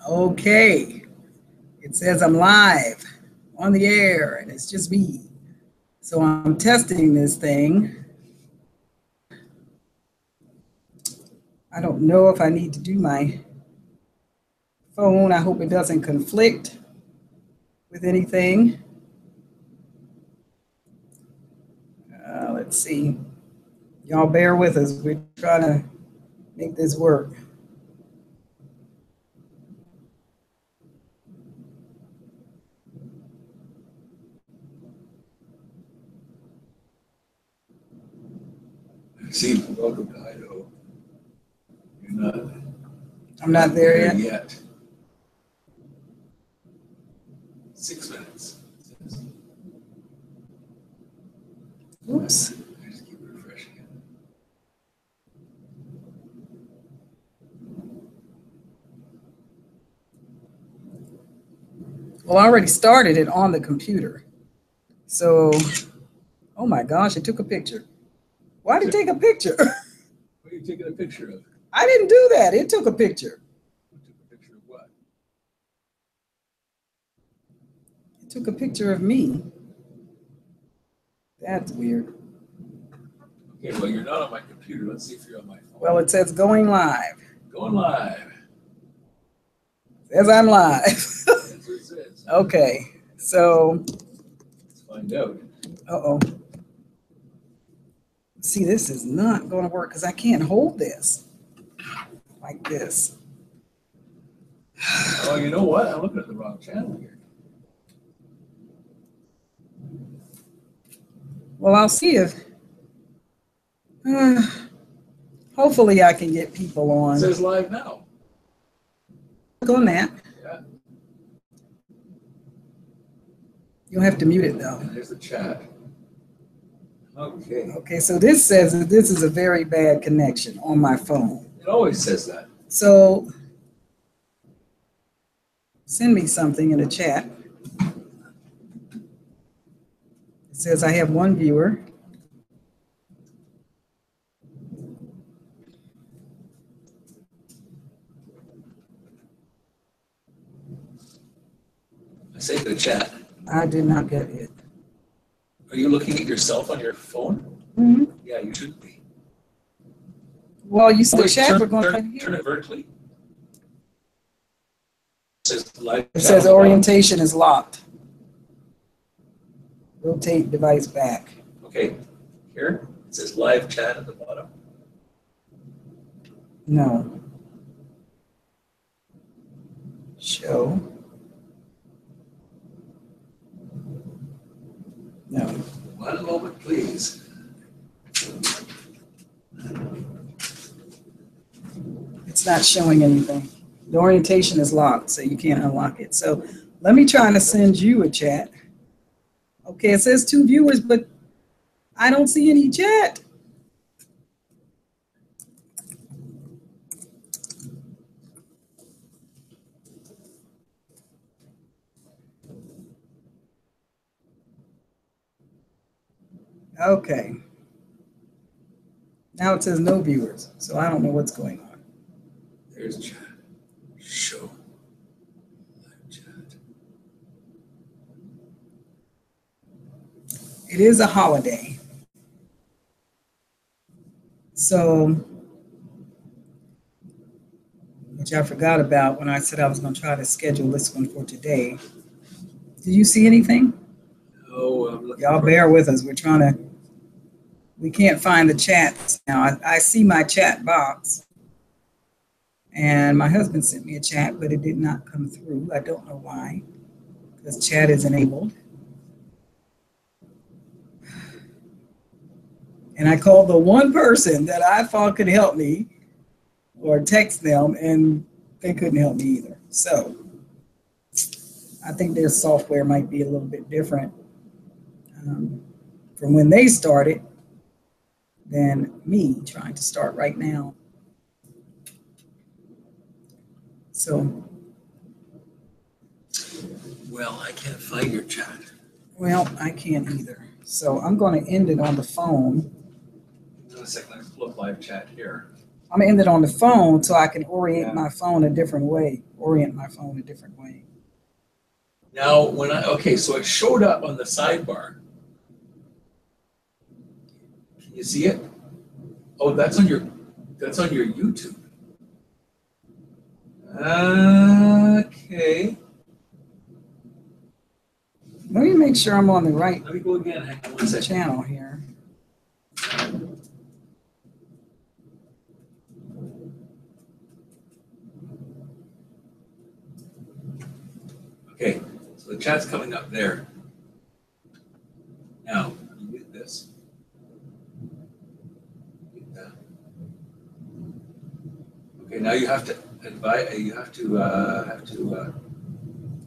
Okay, it says I'm live on the air and it's just me. So I'm testing this thing. I don't know if I need to do my phone. I hope it doesn't conflict with anything. Let's see. Y'all bear with us. We're trying to make this work. See, welcome to Idaho. You're not. I'm not there yet. 6 minutes. Oops. I just keep refreshing it. Well, I already started it on the computer. So, oh my gosh, it took a picture. Why did it take a picture? What are you taking a picture of? I didn't do that. It took a picture. It took a picture of what? It took a picture of me. That's weird. Okay, well, you're not on my computer. Let's see if you're on my phone. Well, it says going live. Going live. It says I'm live. That's what it says. Okay, so. Let's find out. Uh-oh. See, this is not going to work because I can't hold this like this. Oh, you know what? I'm looking at the wrong channel here. Well, I'll see if. Hopefully, I can get people on. It says live now. Click on that. Yeah. You'll have to mute it though. And there's the chat. Okay. Okay, so this says that this is a very bad connection on my phone. It always says that. So send me something in the chat. It says I have one viewer. I say to the chat. I did not get it. Are you looking at yourself on your phone? Mm-hmm. Yeah, you should be. Well, you said chat. Turn, We're going turn, to turn it vertically. It says orientation is locked. Rotate device back. Okay, here it says live chat at the bottom. No. Show. No. 1 moment, please. It's not showing anything. The orientation is locked, so you can't unlock it. So let me try to send you a chat. Okay, it says 2 viewers, but I don't see any chat. Okay. Now it says no viewers, so I don't know what's going on. There's chat. Show. Live chat. It is a holiday. So, which I forgot about when I said I was going to try to schedule this one for today. Do you see anything? Oh, I'm looking. Y'all bear with us. We can't find the chats now. I see my chat box. And my husband sent me a chat, but it did not come through. I don't know why, because chat is enabled. And I called the one person that I thought could help me or text them, and they couldn't help me either. So I think their software might be a little bit different from when they started than me trying to start right now. So. Well, I can't find your chat. Well, I can't either. So I'm going to end it on the phone. In a second, let's pull up live chat here. I'm gonna end it on the phone so I can orient my phone a different way. Now, okay, so it showed up on the sidebar. Can you see it? Oh, that's on your YouTube. Okay. Let me make sure I'm on the right Let me go again. Hang on one second. channel here. Okay, so the chat's coming up there. Now, mute this. Mute that. Okay, now you have to invite.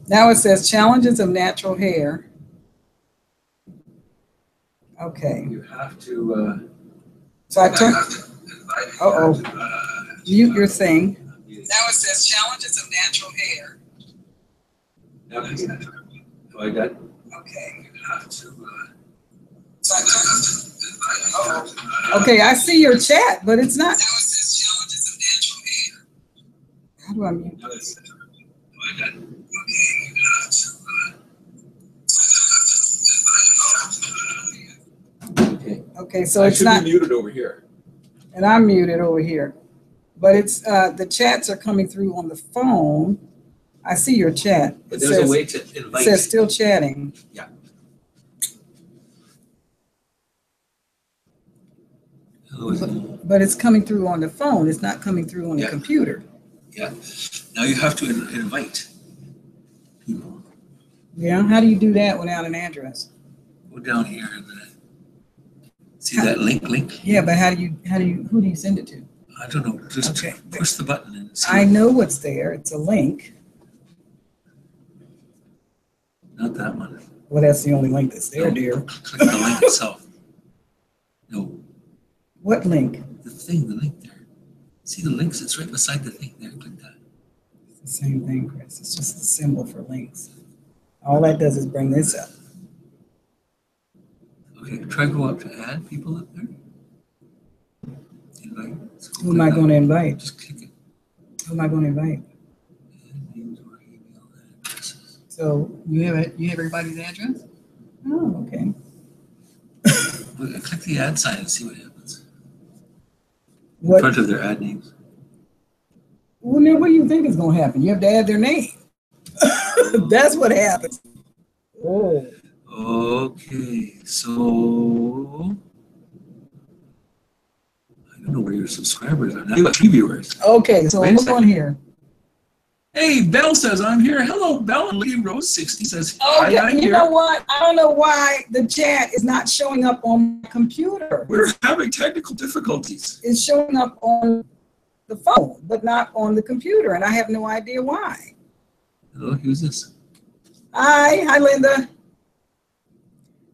Now it says challenges of natural hair. Okay. You have to. So I turn. Mute your thing. Now it says challenges of natural hair. Now, am I done? Okay. You have to. So I turn. Okay, I see your chat, but it's not. Now it says challenges of natural hair. How do I mute this? Am I done? Okay. Okay, so I it's should not. be muted over here. And I'm muted over here. But it's the chats are coming through on the phone. I see your chat. But there's a way to invite. It says still chatting. Yeah. But it's coming through on the phone. It's not coming through on the computer. Yeah. Now you have to invite people. Yeah. How do you do that without an address? Go down here and then see that link? Yeah, but who do you send it to? I don't know. Just push the button and see. I know what's there. It's a link. Not that one. Well, that's the only link that's there, dear. Click the link itself. No. What link? The link there. See the links? It's right beside the thing there. Click that. It's the same thing, Chris. It's just a symbol for links. All that does is bring this up. Okay, try go up to add people up there. Invite. Who am I going to invite? Just click it. Who am I going to invite? Names or email addresses. So you have everybody's address? Oh, okay. Click the add sign and see what happens. In What? front of their ad names. Well, now what do you think is going to happen? You have to add their name. That's what happens. Oh. Okay, so I don't know where your subscribers are. Now you got 3 viewers. Okay, so look on here. Hey, Belle says I'm here. Hello, Belle. And Lee Rose 60 says hi. Okay, I'm you here. know what? I don't know why the chat is not showing up on my computer. We're having technical difficulties. It's showing up on the phone, but not on the computer, and I have no idea why. Hello, who's this? Hi, Linda.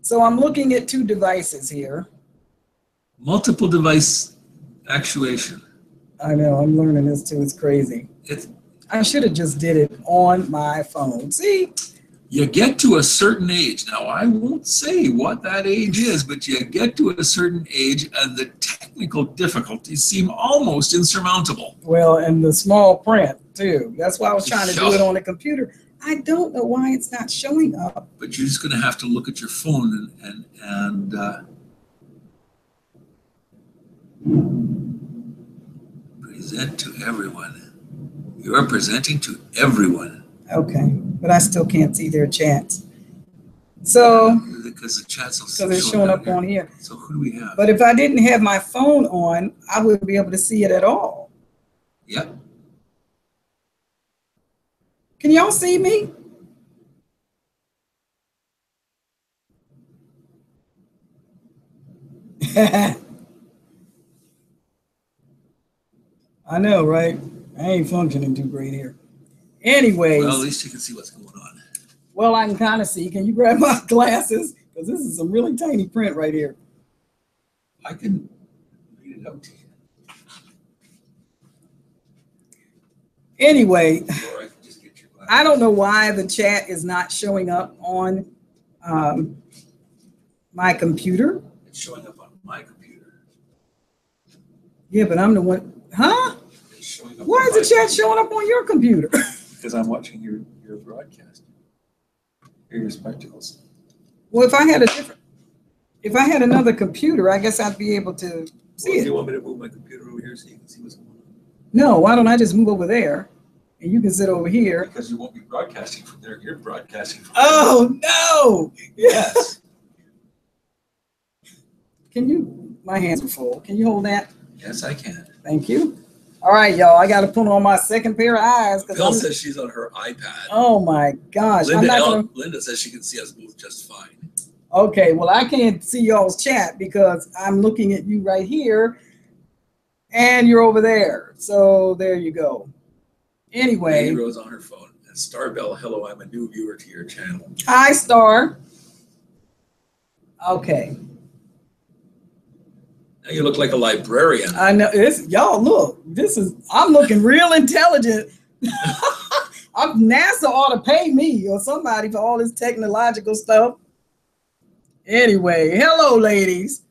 So I'm looking at 2 devices here. Multiple device actuation. I know, I'm learning this too. It's crazy. I should have just did it on my phone. See? You get to a certain age. Now, I won't say what that age is, but you get to a certain age and the technical difficulties seem almost insurmountable. Well, and the small print too. That's why I was trying to do it on the computer. I don't know why it's not showing up. But you're just going to have to look at your phone and present to everyone. You're presenting to everyone. Okay, but I still can't see their chats. So, because the chats so they're showing up on here. So who do we have? But if I didn't have my phone on, I wouldn't be able to see it at all. Yep. Can y'all see me? I know, right? I ain't functioning too great here. Anyways. Well, at least you can see what's going on. Well, I can kind of see. Can you grab my glasses? Because this is some really tiny print right here. I can read it out to you. Anyway, Or I can just get your glasses. I don't know why the chat is not showing up on my computer. It's showing up on my computer. Yeah, but I'm the one. Huh? It's showing up Why on is the my- chat showing up on your computer? Because I'm watching your broadcast. Here are your spectacles. Well, if I had another computer, I guess I'd be able to see Do it. you want me to move my computer over here so you can see what's going on? No, why don't I just move over there and you can sit over here? Because you won't be broadcasting from there. You're broadcasting from Oh, no. there. Yes. Can you, my hands are full. Can you hold that? Yes, I can. Thank you. All right, y'all. I got to put on my second pair of eyes. Bill says she's on her iPad. Oh my gosh. I'm not gonna, Linda says she can see us both just fine. okay, well, I can't see y'all's chat because I'm looking at you right here and you're over there. So there you go. Anyway. Lady Rose on her phone. And Starbell, hello, I'm a new viewer to your channel. Hi, Star. Okay. Now you look like a librarian. I know it's y'all look. I'm looking real intelligent. NASA ought to pay me or somebody for all this technological stuff. Anyway, hello, ladies.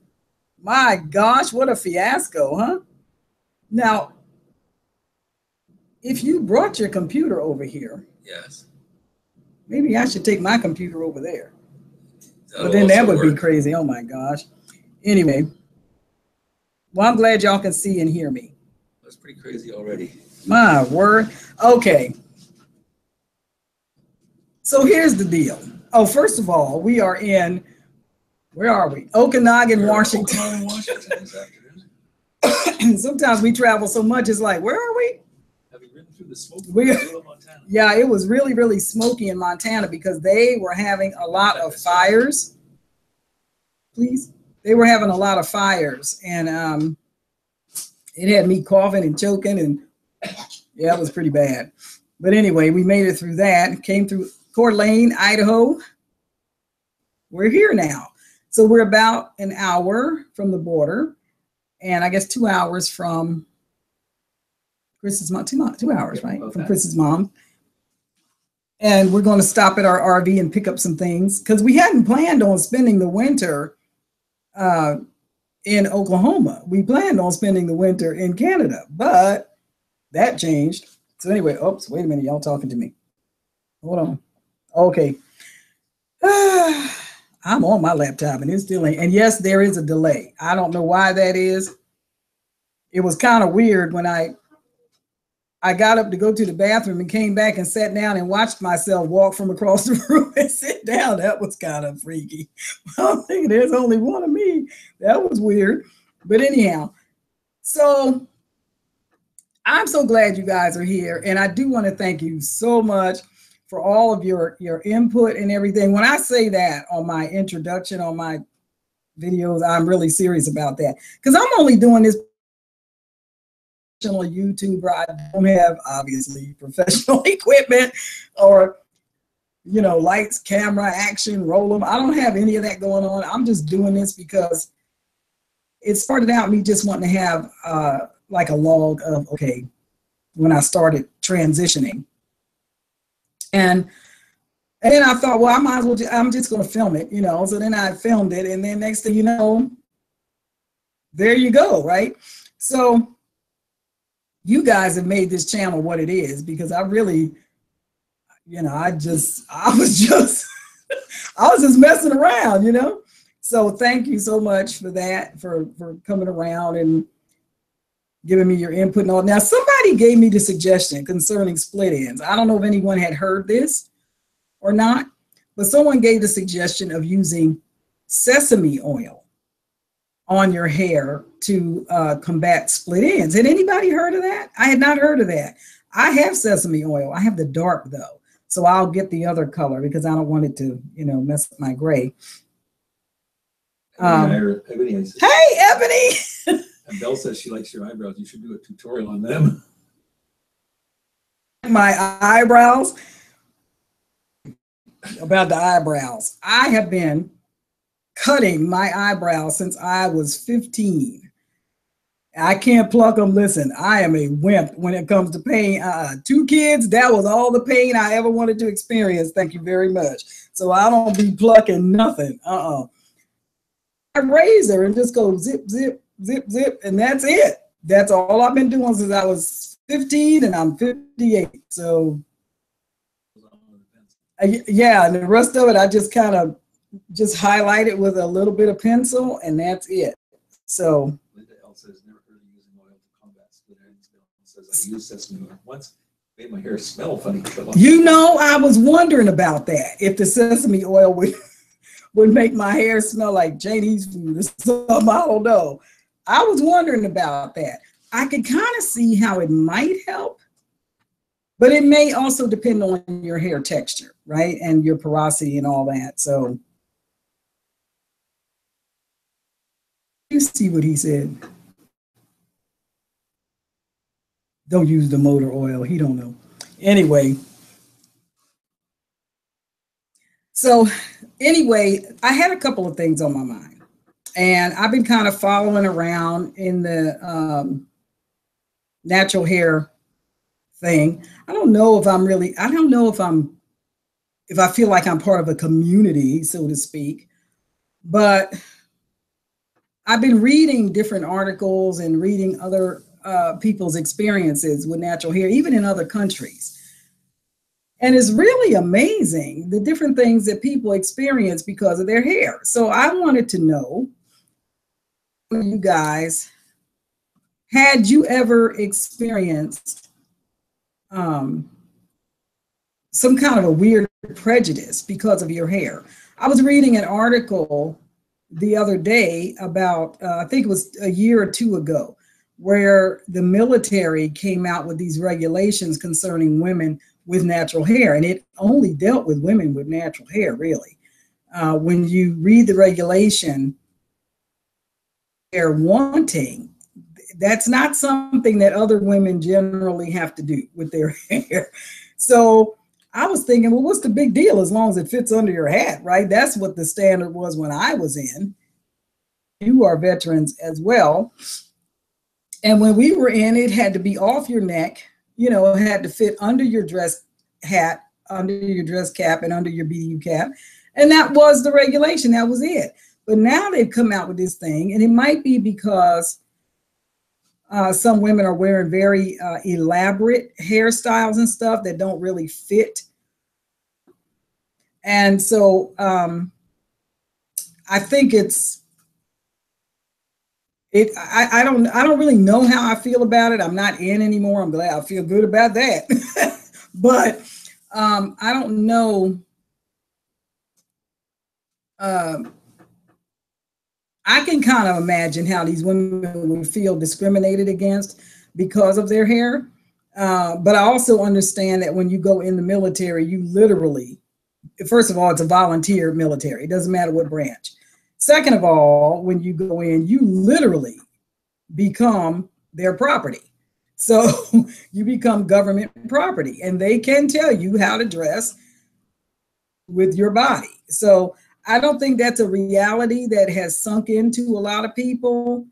My gosh, what a fiasco, huh? Now, if you brought your computer over here, Yes. maybe I should take my computer over there. That'll But then that also would be work. crazy. Oh my gosh. Anyway, well, I'm glad y'all can see and hear me. That's pretty crazy already. My word. Okay. So here's the deal. Oh, first of all, we are in, where are we? Okanagan, Washington. Okanagan, Washington this afternoon. Sometimes we travel so much, it's like, where are we? Have you ridden through the smoke? We- of Montana? Yeah, it was really, really smoky in Montana because they were having a lot of fires. Please. They were having a lot of fires and it had me coughing and choking and yeah, it was pretty bad. But anyway, we made it through that, came through Coeur d'Alene, Idaho. We're here now. So we're about an hour from the border and I guess 2 hours from Chris's mom, 2 hours, right? Okay. From Chris's mom. And we're going to stop at our RV and pick up some things because we hadn't planned on spending the winter in Oklahoma. We planned on spending the winter in Canada, but that changed. So anyway, oops, wait a minute, y'all talking to me. Hold on. Okay. I'm on my laptop and it's still ain't. And yes, there is a delay. I don't know why that is. It was kind of weird when I got up to go to the bathroom and came back and sat down and watched myself walk from across the room and sit down. That was kind of freaky. I'm thinking there's only one of me. That was weird. But anyhow, so I'm so glad you guys are here. And I do want to thank you so much for all of your input and everything. When I say that on my introduction, on my videos, I'm really serious about that because I'm only doing this YouTuber. I don't have obviously professional equipment or lights, camera, action, roll them. I don't have any of that going on. I'm just doing this because it started out me just wanting to have like a log of okay when I started transitioning, and then I thought, well, I might as well. I'm just going to film it, So then I filmed it, and then next thing you know, there you go, right? So you guys have made this channel what it is because I really, I was just messing around, So thank you so much for that, for coming around and giving me your input and all. Now, somebody gave me the suggestion concerning split ends. I don't know if anyone had heard this or not, but someone gave the suggestion of using sesame oil on your hair to combat split ends. Had anybody heard of that? I had not heard of that. I have sesame oil. I have the dark though. So I'll get the other color because I don't want it to, mess up my gray. Ebony says, Hey, Ebony. and Belle says she likes your eyebrows. You should do a tutorial on them. My eyebrows. About the eyebrows. I have been cutting my eyebrows since I was 15. I can't pluck them. Listen, I am a wimp when it comes to pain. 2 kids, that was all the pain I ever wanted to experience. Thank you very much. So I don't be plucking nothing. I razor and just go zip, zip, zip, zip, and that's it. That's all I've been doing since I was 15, and I'm 58. So yeah, and the rest of it, I just kind of just highlight it with a little bit of pencil, and that's it. So Linda Elsa has never heard of using oil to combat split ends. Says I used sesame oil once, made my hair smell funny. You know, I was wondering about that. If the sesame oil would make my hair smell like Chinese food or something, I don't know. I was wondering about that. I could kind of see how it might help, but it may also depend on your hair texture, right? And your porosity and all that. So you see what he said. Don't use the motor oil. He don't know. Anyway. So anyway, I had a couple of things on my mind, and I've been kind of following around in the natural hair thing. I don't know if I feel like I'm part of a community, so to speak, but I've been reading different articles and reading other people's experiences with natural hair, even in other countries. And it's really amazing the different things that people experience because of their hair. So I wanted to know, you guys, had you ever experienced some kind of a weird prejudice because of your hair? I was reading an article the other day about, I think it was a year or two ago, where the military came out with these regulations concerning women with natural hair, and it only dealt with women with natural hair, really. When you read the regulation, they're wanting, that's not something that other women generally have to do with their hair. So I was thinking, well, what's the big deal as long as it fits under your hat, right? That's what the standard was when I was in. You are veterans as well. And when we were in, it had to be off your neck. You know, it had to fit under your dress hat, under your dress cap, and under your BDU cap. And that was the regulation. That was it. But now they've come out with this thing, and it might be because some women are wearing very elaborate hairstyles and stuff that don't really fit. And so I think I don't really know how I feel about it. I'm not in anymore. I'm glad. I feel good about that. But I don't know. I can kind of imagine how these women would feel discriminated against because of their hair. But I also understand that when you go in the military, you literally, first of all, it's a volunteer military. It doesn't matter what branch. Second of all, when you go in, you literally become their property. So you become government property, and they can tell you how to dress with your body. So I don't think that's a reality that has sunk into a lot of people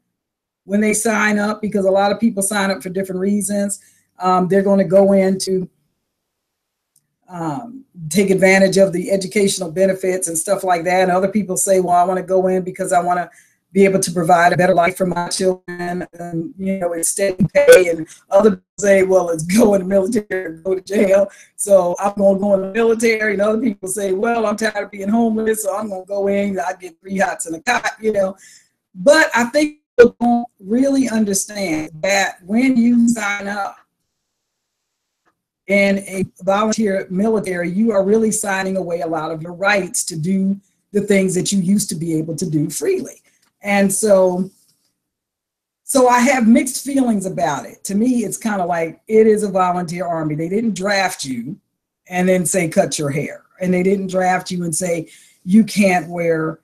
when they sign up, because a lot of people sign up for different reasons. They're going to go in to take advantage of the educational benefits and stuff like that. And other people say, well, I want to go in because I want to be able to provide a better life for my children, and, you know, it's steady pay. And other people say, well, it's go in the military or go to jail, so I'm going to go in the military. And other people say, well, I'm tired of being homeless, so I'm going to go in, I get 3 hots and a cot, you know. But I think people don't really understand that when you sign up in a volunteer military, you are really signing away a lot of your rights to do the things that you used to be able to do freely. And so I have mixed feelings about it. To me, it's kind of like, it is a volunteer army. They didn't draft you and then say, cut your hair. And they didn't draft you and say, you can't wear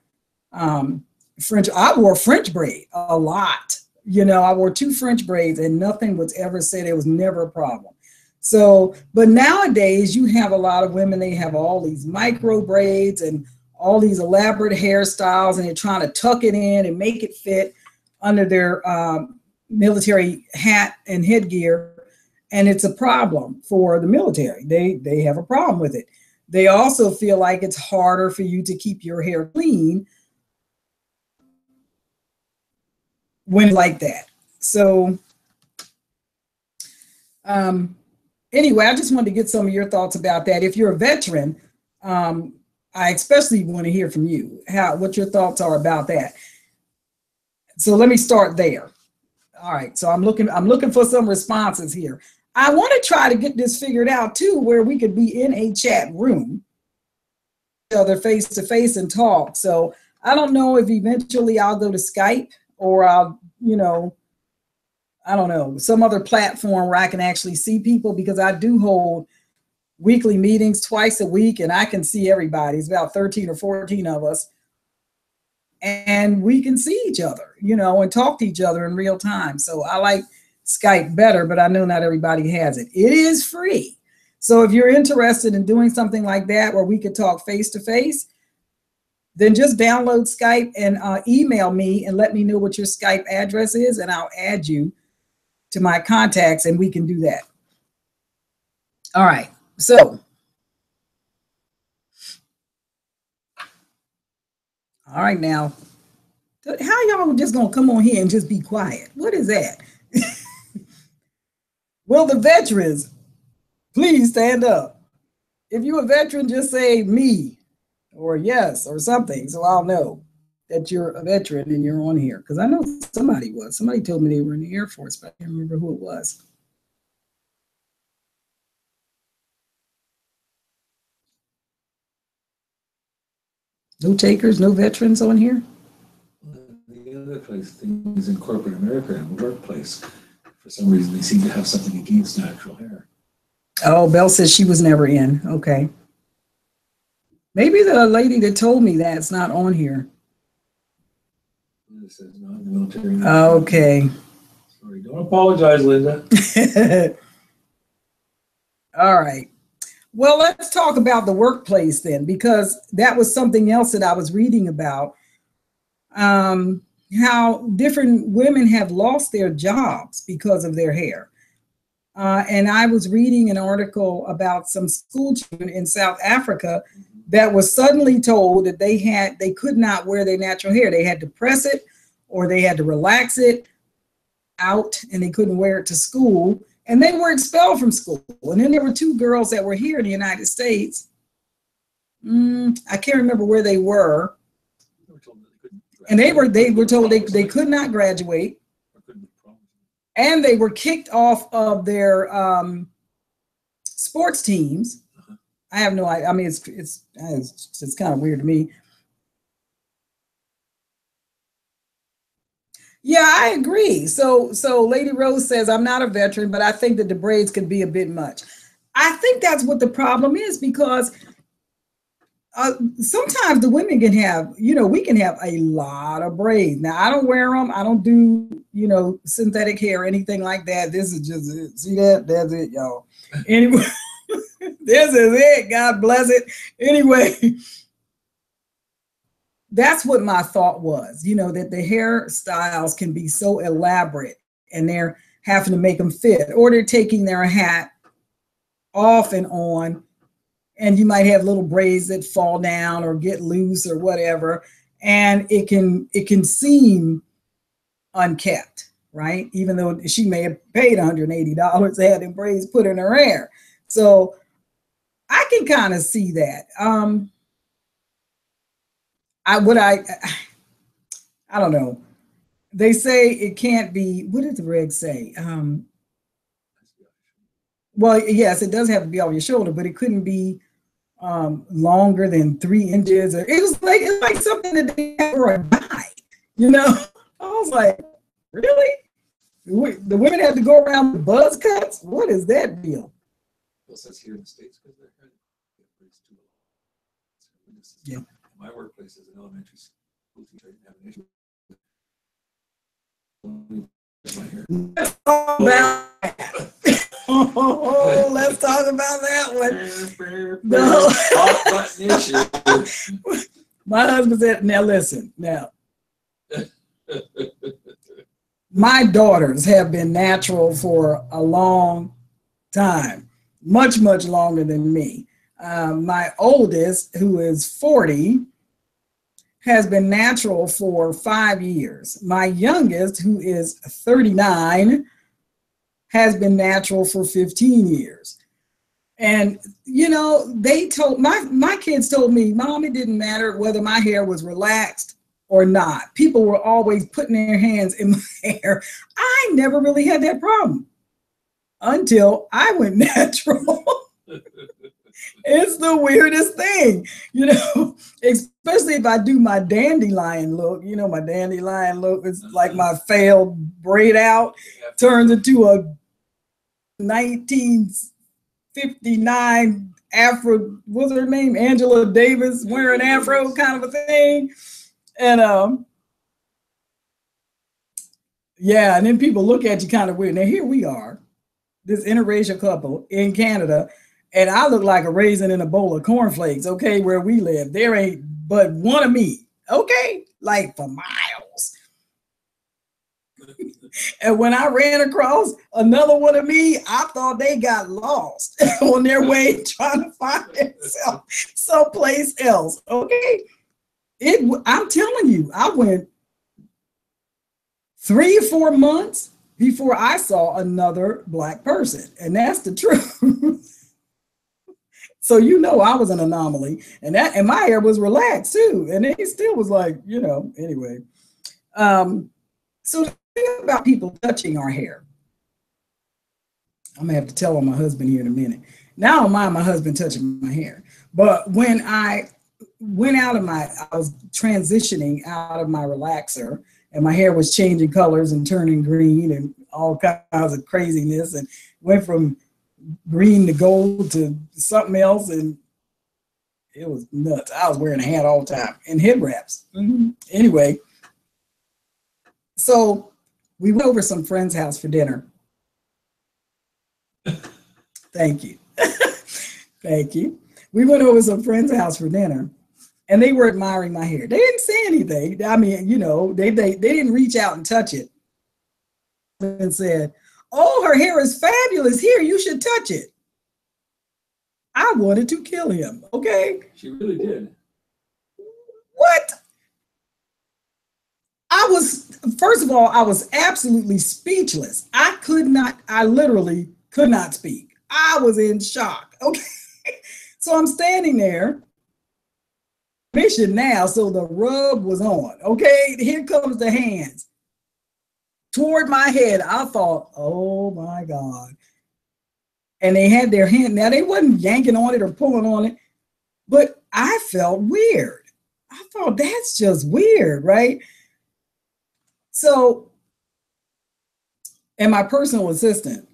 French. I wore French braid a lot. You know, I wore 2 French braids and nothing was ever said. It was never a problem. So, but nowadays you have a lot of women, they have all these micro braids and all these elaborate hairstyles, and they're trying to tuck it in and make it fit under their military hat and headgear. And it's a problem for the military. They have a problem with it. They also feel like it's harder for you to keep your hair clean when like that. So Anyway, I just wanted to get some of your thoughts about that. If you're a veteran, I especially want to hear from you, what your thoughts are about that. So let me start there. All right, so I'm looking for some responses here. I want to try to get this figured out too, where we could be in a chat room, each other face to face and talk. So I don't know if eventually I'll go to Skype or I'll, I don't know, some other platform where I can actually see people, because I do hold weekly meetings twice a week and I can see everybody. It's about 13 or 14 of us. And we can see each other, and talk to each other in real time. So I like Skype better, but I know not everybody has it. It is free. So if you're interested in doing something like that where we could talk face to face, then just download Skype and email me and let me know what your Skype address is, and I'll add you to my contacts and we can do that. All right. So, all right, now, how y'all just gonna come on here and just be quiet? What is that? Will the veterans please stand up? If you're a veteran, just say me or yes or something, so I'll know that you're a veteran and you're on here. Because I know somebody was. Somebody told me they were in the Air Force, but I can't remember who it was. No takers, no veterans on here? The other place, things in corporate America and workplace, for some reason, they seem to have something against natural hair. Oh, Belle says she was never in. Okay. Maybe the lady that told me that's not on here. It says non-military. Okay. Sorry, don't apologize, Linda. All right. Well, let's talk about the workplace then, because that was something else that I was reading about. How different women have lost their jobs because of their hair. And I was reading an article about some school children in South Africa that was suddenly told that they could not wear their natural hair. They had to press it or they had to relax it out, and they couldn't wear it to school. And they were expelled from school. And then there were two girls that were here in the United States. I can't remember where they were. And they were told they could not graduate. And they were kicked off of their sports teams. I have no idea. I mean, it's kind of weird to me. Yeah, I agree. So Lady Rose says, I'm not a veteran, but I think that the braids could be a bit much. I think that's what the problem is, because sometimes the women can have, we can have a lot of braids. Now, I don't wear them. I don't do, synthetic hair or anything like that. This is just it. See that? That's it, y'all. Anyway, this is it. God bless it. Anyway, that's what my thought was, that the hairstyles can be so elaborate and they're having to make them fit, or they're taking their hat off and on, and you might have little braids that fall down or get loose or whatever, and it can seem unkept, right? Even though she may have paid $180 to have them braids put in her hair. So I can kind of see that. I don't know. They say it can't be, what did the regs say? Well, yes, it does have to be off your shoulder, but it couldn't be longer than 3 inches. Or it's like something that they have for a guy, I was like, really? The women have to go around with buzz cuts? What is that deal? Well, says here in the States, because they're too long. Yeah. My workplace is an elementary school teacher. I didn't have an issue with Let's talk about that. Oh, let's talk about that one. No. My husband said, now listen, my daughters have been natural for a long time, much, much longer than me. My oldest, who is 40, has been natural for 5 years. My youngest, who is 39, has been natural for 15 years. And, you know, they told my kids told me, Mom, it didn't matter whether my hair was relaxed or not. People were always putting their hands in my hair. I never really had that problem until I went natural. It's the weirdest thing, you know, especially if I do my dandelion look. You know, my dandelion look is like my failed braid out turns into a 1959 Afro, what's her name? Angela Davis wearing afro kind of a thing. And yeah, and then people look at you kind of weird. Now here we are, this interracial couple in Canada, and I look like a raisin in a bowl of cornflakes, okay, where we live. There ain't but one of me, okay, like for miles. And when I ran across another one of me, I thought they got lost on their way trying to find themselves someplace else, okay? I'm telling you, I went 3 or 4 months before I saw another Black person, and that's the truth. So you know I was an anomaly, and my hair was relaxed too, and it still was like, you know, anyway. So the thing about people touching our hair, I'm gonna have to tell on my husband here in a minute. Now I don't mind my husband touching my hair, but when I went out of I was transitioning out of my relaxer, and my hair was changing colors and turning green and all kinds of craziness, and went from green to gold to something else, and it was nuts. I was wearing a hat all the time and head wraps. Anyway, so we went over some friend's house for dinner. Thank you. Thank you. We went over some friend's house for dinner, and they were admiring my hair. They didn't say anything. I mean, you know, they didn't reach out and touch it and said, "Oh, her hair is fabulous. Here, you should touch it." I wanted to kill him, okay? She really did. What? First of all, I was absolutely speechless. I literally could not speak. I was in shock, okay? So I'm standing there, mission now, so the rub was on, okay? Here comes the hands toward my head. I thought, oh my God. And they had their hand, now they wasn't yanking on it or pulling on it, but I felt weird. I thought, that's just weird, right? So, and my personal assistant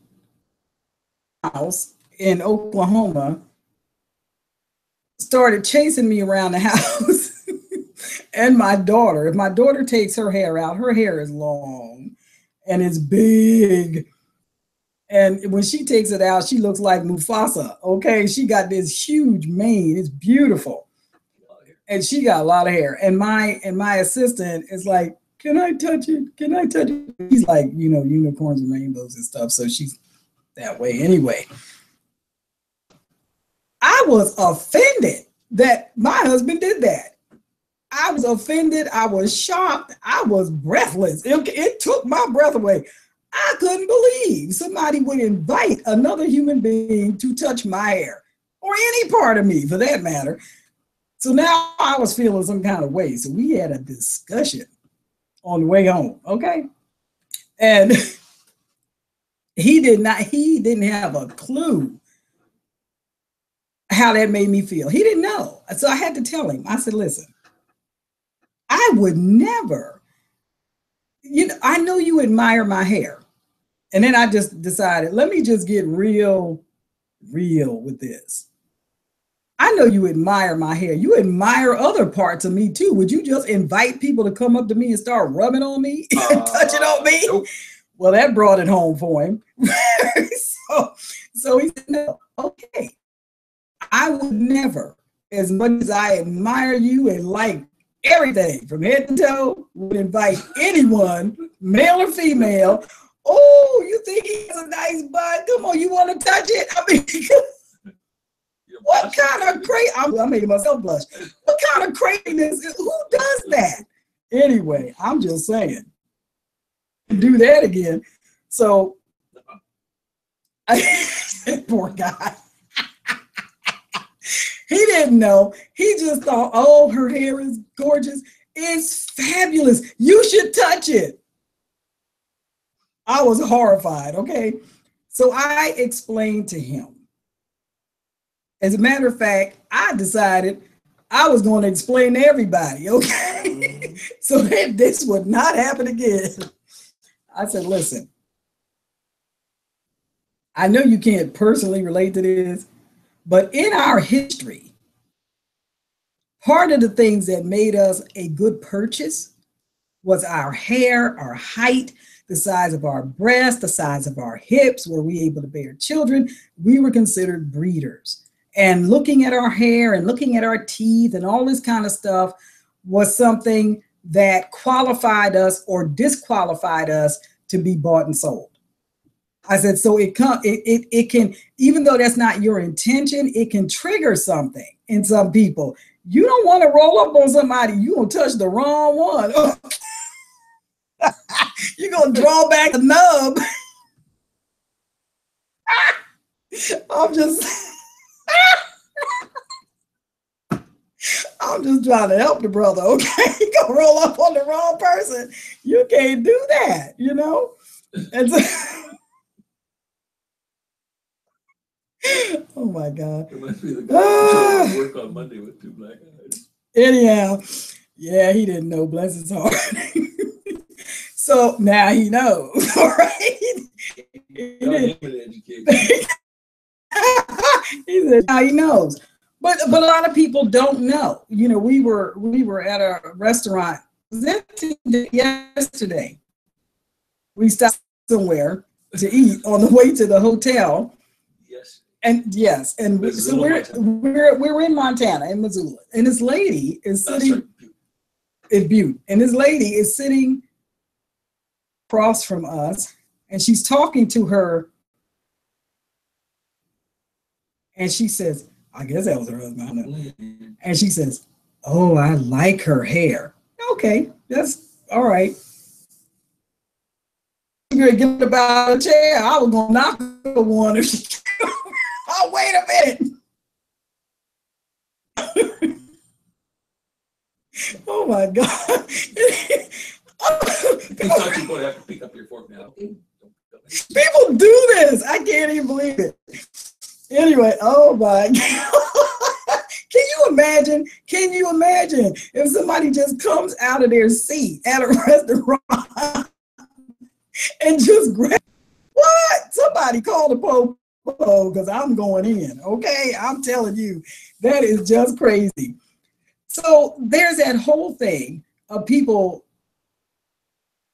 house in Oklahoma started chasing me around the house. And my daughter, if my daughter takes her hair out, her hair is long and it's big. And when she takes it out, she looks like Mufasa, okay? She got this huge mane, it's beautiful. And she got a lot of hair. And my assistant is like, "Can I touch it? Can I touch it?" He's like, you know, unicorns and rainbows and stuff. So she's that way anyway. I was offended that my husband did that. I was offended. I was shocked. I was breathless. It took my breath away. I couldn't believe somebody would invite another human being to touch my hair, or any part of me for that matter. So now I was feeling some kind of way. So we had a discussion on the way home, okay? And he didn't have a clue how that made me feel. He didn't know. So I had to tell him. I said, "Listen, I would never, you know, I know you admire my hair." And then I just decided, let me just get real with this. I know you admire my hair. You admire other parts of me too. Would you just invite people to come up to me and start rubbing on me and touching on me? Nope. Well, that brought it home for him. So he said, "No, okay. I would never, as much as I admire you and like everything from head to toe, would invite anyone, male or female. Oh, you think he has a nice butt? Come on, you want to touch it?" I mean, what kind of crazy? I'm making myself blush. What kind of craziness? Who does that? Anyway, I'm just saying. Do that again. So Poor guy. He didn't know. He just thought, oh, her hair is gorgeous. It's fabulous. You should touch it. I was horrified, okay? So I explained to him. As a matter of fact, I decided I was going to explain to everybody, okay? So that this would not happen again. I said, listen, I know you can't personally relate to this, but in our history, part of the things that made us a good purchase was our hair, our height, the size of our breasts, the size of our hips. Were we able to bear children? We were considered breeders. And looking at our hair and looking at our teeth and all this kind of stuff was something that qualified us or disqualified us to be bought and sold. I said, so it can, even though that's not your intention, it can trigger something in some people. You don't want to roll up on somebody, you're going to touch the wrong one. You're going to draw back the nub. I'm just trying to help the brother, okay? You gonna roll up on the wrong person. You can't do that, you know? And so, oh my God. It must be the guy who work on Monday with 2 black eyes. Anyhow, yeah, he didn't know, bless his heart. So now he knows, all right? He said, now he knows. But a lot of people don't know. You know, we were at a restaurant. Was that yesterday? We stopped somewhere to eat on the way to the hotel. Yes. And yes, and so we're in Montana, in Missoula, and this lady is sitting in Butte, and this lady is sitting across from us, and she's talking to her, and she says, I guess that was her husband. And she says, oh, I like her hair. Okay, that's all right. You're gonna get about a chair. I was gonna knock her one if she oh, wait a minute. Oh my God. I thought you would have to pick up your fork now. People do this. I can't even believe it. Anyway, oh my God. Can you imagine if somebody just comes out of their seat at a restaurant and just grab, what? Somebody call the popo because I'm going in, okay? I'm telling you, that is just crazy. So there's that whole thing of people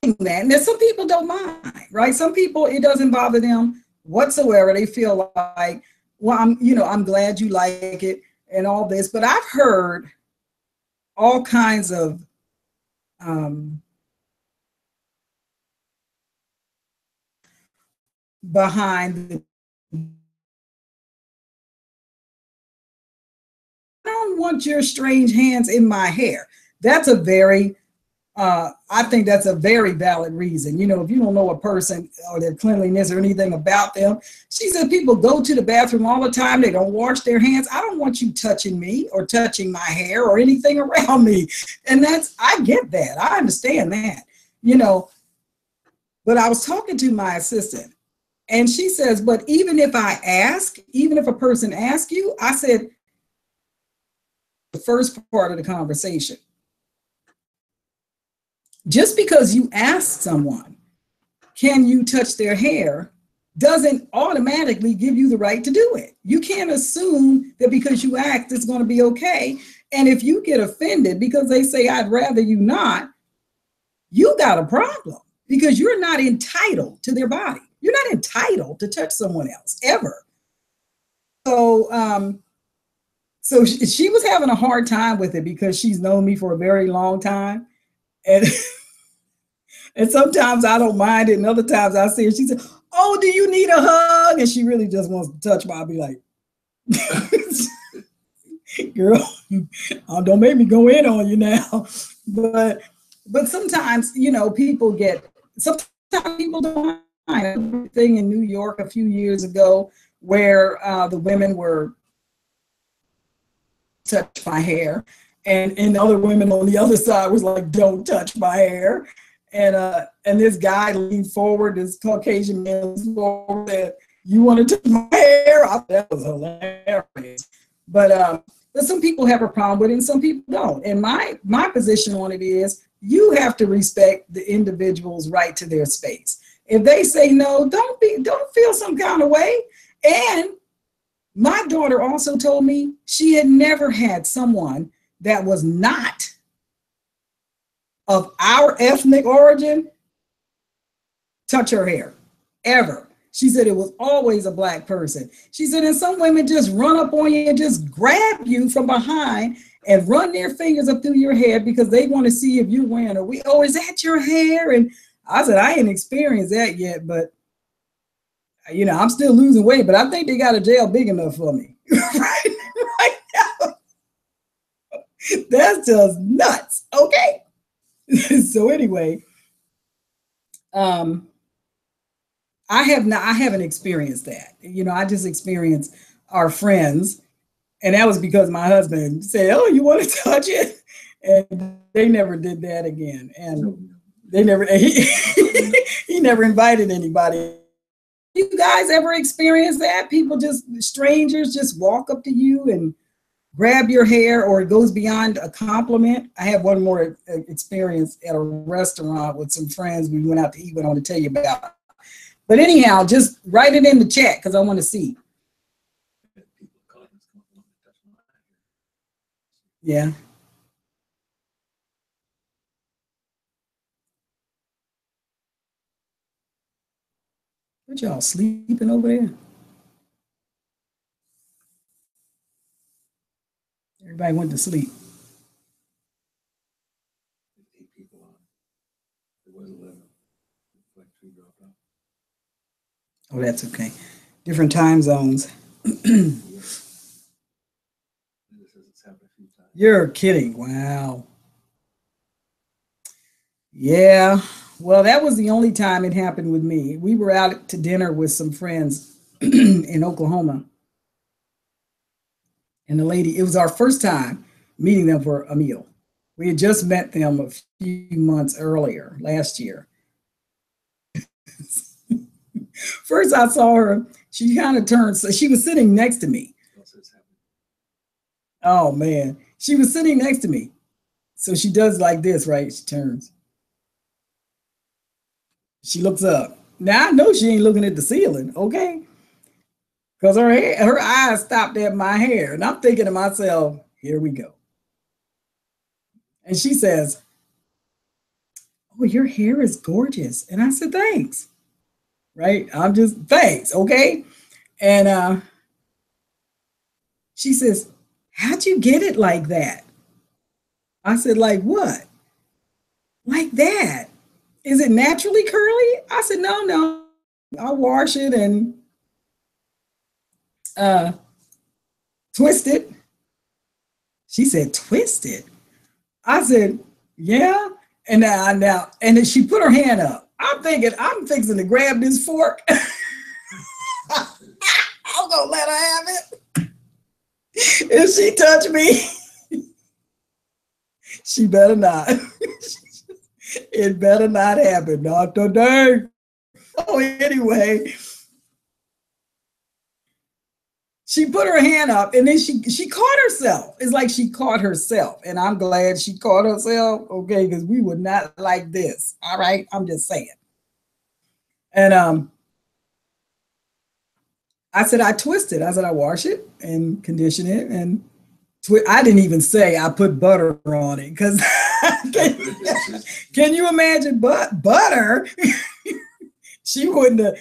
that, and some people don't mind, right? Some people, it doesn't bother them whatsoever. They feel like, well, I'm glad you like it and all this, but I've heard all kinds of behind the, I don't want your strange hands in my hair. That's a very I think that's a very valid reason. You know, if you don't know a person or their cleanliness or anything about them, she said people go to the bathroom all the time. They don't wash their hands. I don't want you touching me or touching my hair or anything around me. And I get that. I understand that, you know. But I was talking to my assistant and she says, but even if a person asks you, I said, the first part of the conversation, just because you ask someone, can you touch their hair, doesn't automatically give you the right to do it. You can't assume that because you asked, it's going to be okay. And if you get offended because they say, I'd rather you not, you got a problem because you're not entitled to their body. You're not entitled to touch someone else ever. So, so she was having a hard time with it because she's known me for a very long time. And, and sometimes I don't mind it. And other times I see her, she said, oh, do you need a hug? And she really just wants to touch me. I'll be like, girl, don't make me go in on you now. But sometimes, you know, sometimes people don't thing in New York a few years ago where the women were touch my hair, and other women on the other side was like, don't touch my hair. And this guy leaned forward, this Caucasian man leaned forward, said, you want to touch my hair? I thought that was hilarious. But some people have a problem with it and some people don't. And my position on it is you have to respect the individual's right to their space. If they say no, don't feel some kind of way. And my daughter also told me she had never had someone that was not of our ethnic origin touch her hair, ever. She said it was always a Black person. She said, and some women just run up on you and just grab you from behind and run their fingers up through your hair because they want to see if you're wearing a wig. Oh, is that your hair? And I said, I ain't experienced that yet, but you know, I'm still losing weight, but I think they got a jail big enough for me right now. That's just nuts. Okay. So anyway, I haven't experienced that. You know, I just experienced our friends, and that was because my husband said, oh, you want to touch it? And they never did that again. And they never, he never invited anybody. You guys ever experience that? People just, strangers just walk up to you and grab your hair, or it goes beyond a compliment. I have one more experience at a restaurant with some friends we went out to eat, what I want to tell you about. But anyhow, just write it in the chat because I want to see. Yeah. What y'all sleeping over there? Everybody went to sleep. Oh, that's okay. Different time zones. You're kidding. Wow. Yeah. Well, that was the only time it happened with me. We were out to dinner with some friends in Oklahoma. And the lady, it was our first time meeting them for a meal. We had just met them a few months earlier, last year. First I saw her, she kind of turned, so she was sitting next to me. Oh man, she was sitting next to me. So she does like this, right? She turns. She looks up. Now I know she ain't looking at the ceiling, okay? Because her eyes stopped at my hair. And I'm thinking to myself, here we go. And she says, oh, your hair is gorgeous. And I said, thanks. Right? I'm just, thanks, okay? And she says, how'd you get it like that? I said, like what? Like that. Is it naturally curly? I said, no. I wash it and twist it. She said, twist it? I said, yeah. And now, and then she put her hand up. I'm thinking, I'm fixing to grab this fork. I'm gonna let her have it. If she touch me, she better not. It better not happen, not today. Oh, anyway, she put her hand up and then she caught herself. It's like she caught herself, and I'm glad she caught herself, okay, because we would not like this. All right, I'm just saying. And I said I twist it. I said I wash it and condition it, and I didn't even say I put butter on it because can you imagine butter? She wouldn't have.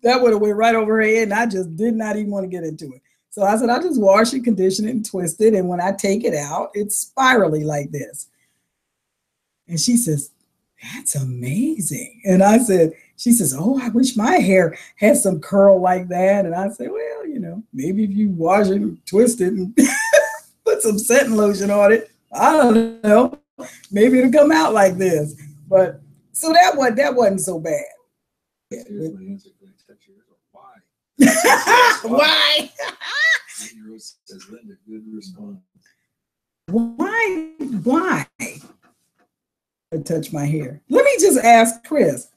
That would have went right over her head, and I just did not even want to get into it. So I said, I just wash it, condition it, and twist it. And when I take it out, it's spirally like this. And she says, that's amazing. And I said, she says, oh, I wish my hair had some curl like that. And I said, well, you know, maybe if you wash it and twist it and put some setting lotion on it, I don't know, maybe it'll come out like this. But so that wasn't so bad. Here's my answer. Can I touch yours? Why? Why? Rose says, Linda, good response. Why? I touch my hair. Let me just ask Chris.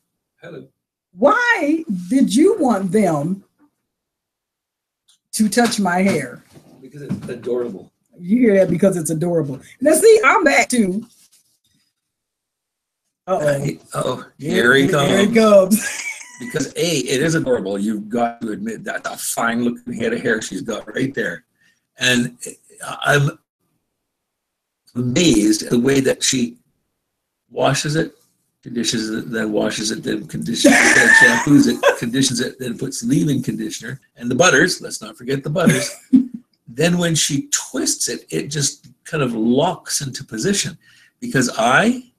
Hello. Why did you want them to touch my hair? Because it's adorable. You hear that? Because it's adorable. Now see, I'm back too. Oh, here he comes. Here he comes. Because it is adorable. You've got to admit that's a fine looking head of hair she's got right there. And I'm amazed at the way that she washes it, conditions it, then washes it, then conditions it, then shampoos it, conditions it, then puts leave-in conditioner. And the butters, let's not forget the butters. Then when she twists it, it just kind of locks into position. Because I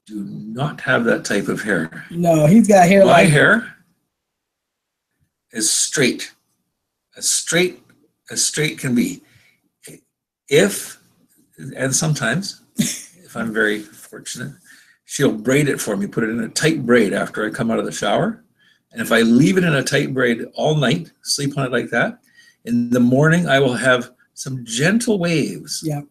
do not have that type of hair. No, he's got hair My like hair is straight, as straight can be. If, and sometimes, if I'm very fortunate, she'll braid it for me, put it in a tight braid after I come out of the shower. And if I leave it in a tight braid all night, sleep on it like that, in the morning I will have some gentle waves. Yeah.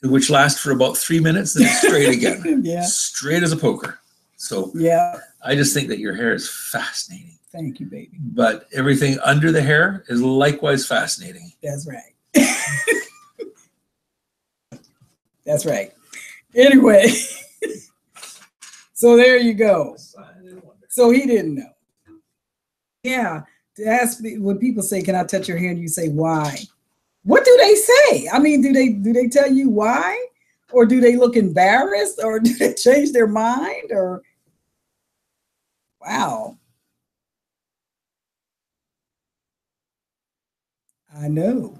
Which last for about 3 minutes, then it's straight again. Yeah. Straight as a poker. So yeah. I just think that your hair is fascinating. Thank you, baby. But everything under the hair is likewise fascinating. That's right. That's right. Anyway, so there you go. So he didn't know. Yeah. To ask me, when people say, "Can I touch your hair?" and you say, "Why?" What do they say? I mean, do they tell you why? Or do they look embarrassed? Or do they change their mind? Or wow. I know.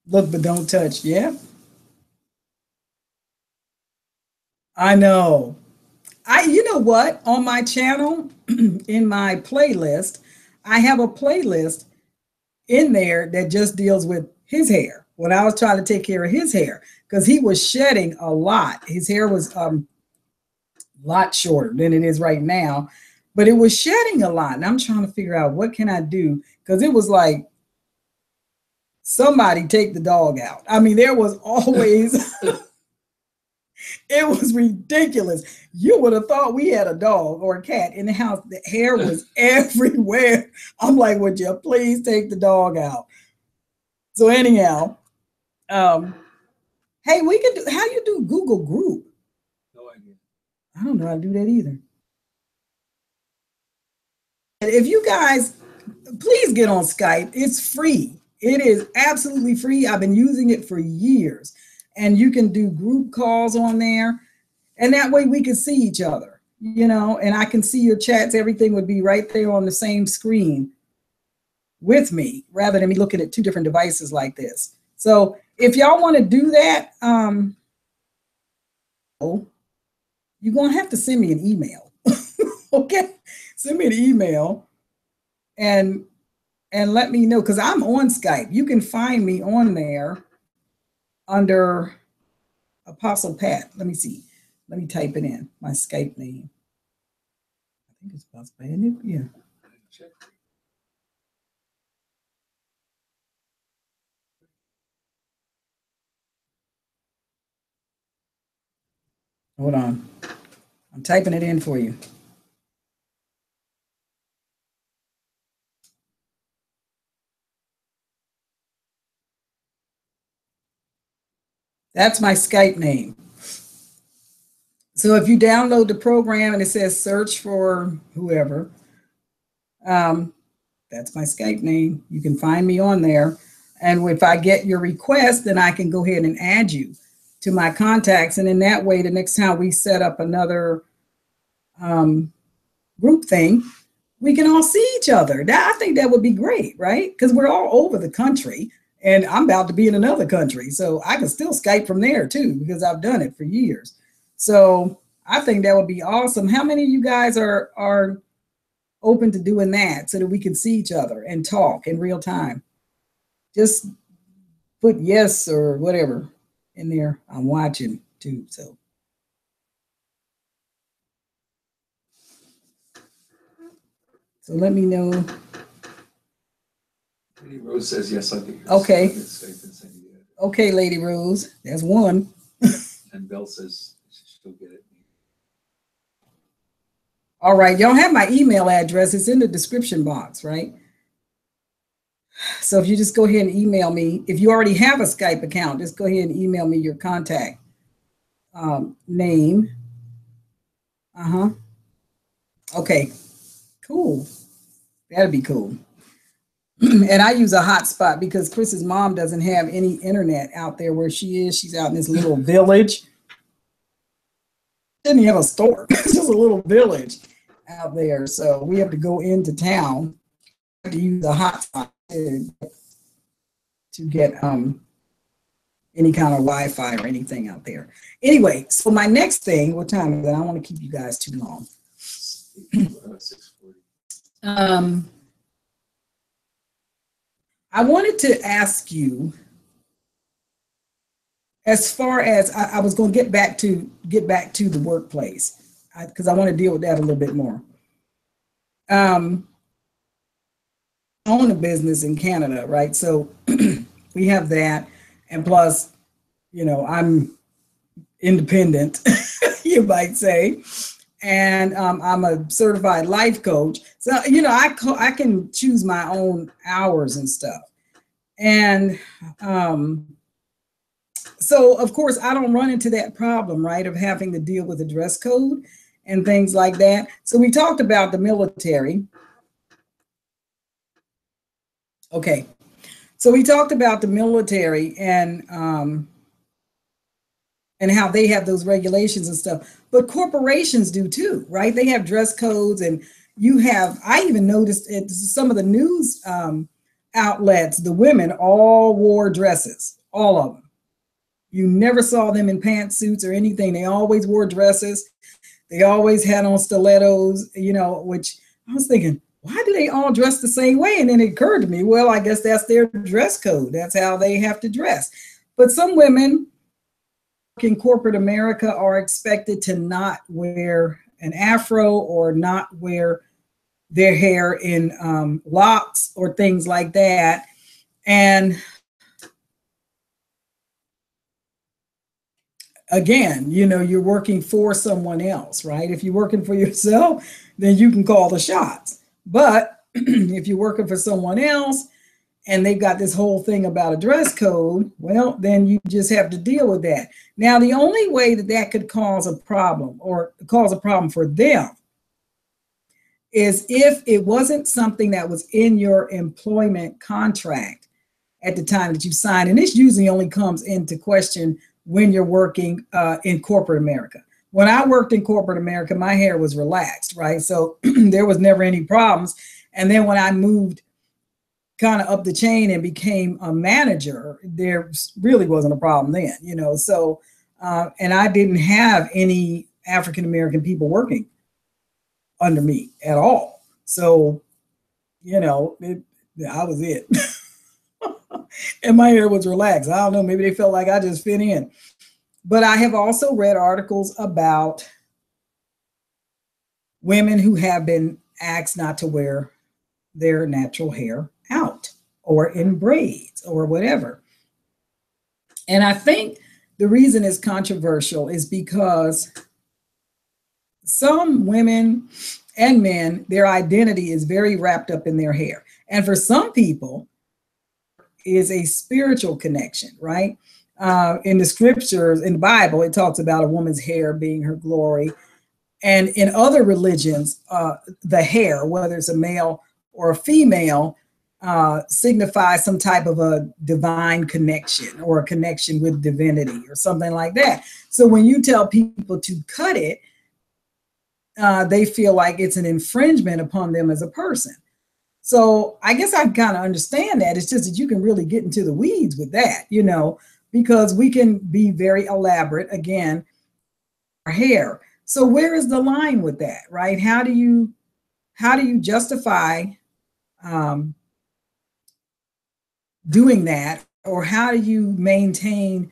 Look, but don't touch. Yeah. I know. You know what? On my channel, in my playlist, I have a playlist in there that just deals with his hair. When I was trying to take care of his hair, because he was shedding a lot. His hair was a lot shorter than it is right now, but it was shedding a lot. And I'm trying to figure out what can I do, because it was like somebody take the dog out. I mean, there was always. It was ridiculous. You would have thought we had a dog or a cat in the house. The hair was everywhere. I'm like, would you please take the dog out? So anyhow, hey, we can do, how you do Google Group? No idea. I don't know how to do that either. If you guys, please get on Skype. It's free. It is absolutely free. I've been using it for years. And you can do group calls on there. And that way we can see each other, you know, and I can see your chats. Everything would be right there on the same screen with me, rather than me looking at two different devices like this. So if y'all want to do that, you're going to have to send me an email. Okay. Send me an email and let me know, because I'm on Skype. You can find me on there under Apostle Pat. Let me see. Let me type it in, my Skype name. I think it's Apostle Pat, isn't it? Yeah. Hold on. I'm typing it in for you. That's my Skype name. So if you download the program and it says search for whoever, that's my Skype name. You can find me on there. And if I get your request, then I can go ahead and add you to my contacts. And in that way, the next time we set up another group thing, we can all see each other. I think that would be great, right? Because we're all over the country. And I'm about to be in another country. So I can still Skype from there too, because I've done it for years. So I think that would be awesome. How many of you guys are open to doing that so that we can see each other and talk in real time? Just put yes or whatever in there. I'm watching too, so. So let me know. Lady Rose says yes, I'll get your Okay. Skype and send you that. Okay, Lady Rose, that's one. And Belle says she'll get it. All right, y'all have my email address. It's in the description box, right? So if you just go ahead and email me, if you already have a Skype account, just go ahead and email me your contact name. Okay, cool. That'd be cool. And I use a hotspot because Chris's mom doesn't have any internet out there where she is. She's out in this little village. Didn't have a store. It's just a little village out there. So we have to go into town to use a hotspot to get any kind of Wi-Fi or anything out there. Anyway, so my next thing, what time is it? I don't want to keep you guys too long. 6:40. I wanted to ask you, as far as I was going to get back to the workplace, because I want to deal with that a little bit more. I own a business in Canada, right? So we have that, and plus, you know, I'm independent, you might say, and I'm a certified life coach. So, you know, I can choose my own hours and stuff. And so, of course, I don't run into that problem, right, of having to deal with the dress code and things like that. So we talked about the military. Okay. So we talked about the military and how they have those regulations and stuff, but corporations do too, right? They have dress codes, and you have, I even noticed at some of the news outlets, the women all wore dresses, all of them. You never saw them in pantsuits or anything. They always wore dresses. They always had on stilettos, you know, which I was thinking, why do they all dress the same way? And then it occurred to me, well, I guess that's their dress code. That's how they have to dress. But some women in corporate America are expected to not wear an afro or not wear their hair in locks or things like that. And again, you know, you're working for someone else, right? If you're working for yourself, then you can call the shots. But if you're working for someone else and they've got this whole thing about a dress code, well, then you just have to deal with that. Now, the only way that that could cause a problem or cause a problem for them is if it wasn't something that was in your employment contract at the time that you signed. And this usually only comes into question when you're working in corporate America. When I worked in corporate America, my hair was relaxed, right? So there was never any problems. And then when I moved kind of up the chain and became a manager, there really wasn't a problem then, you know. So, and I didn't have any African-American people working under me at all. So, you know, I was it. And my hair was relaxed. I don't know, maybe they felt like I just fit in. But I have also read articles about women who have been asked not to wear their natural hair out or in braids or whatever. And I think the reason it's controversial is because some women and men, their identity is very wrapped up in their hair. And for some people, is a spiritual connection, right? In the scriptures, in the Bible, it talks about a woman's hair being her glory. And in other religions, the hair, whether it's a male or a female, signifies some type of a divine connection or a connection with divinity or something like that. So when you tell people to cut it, they feel like it's an infringement upon them as a person. So I guess I kind of understand that. It's just that you can really get into the weeds with that, you know, because we can be very elaborate, again, our hair. So where is the line with that, right? How do you justify doing that or how do you maintain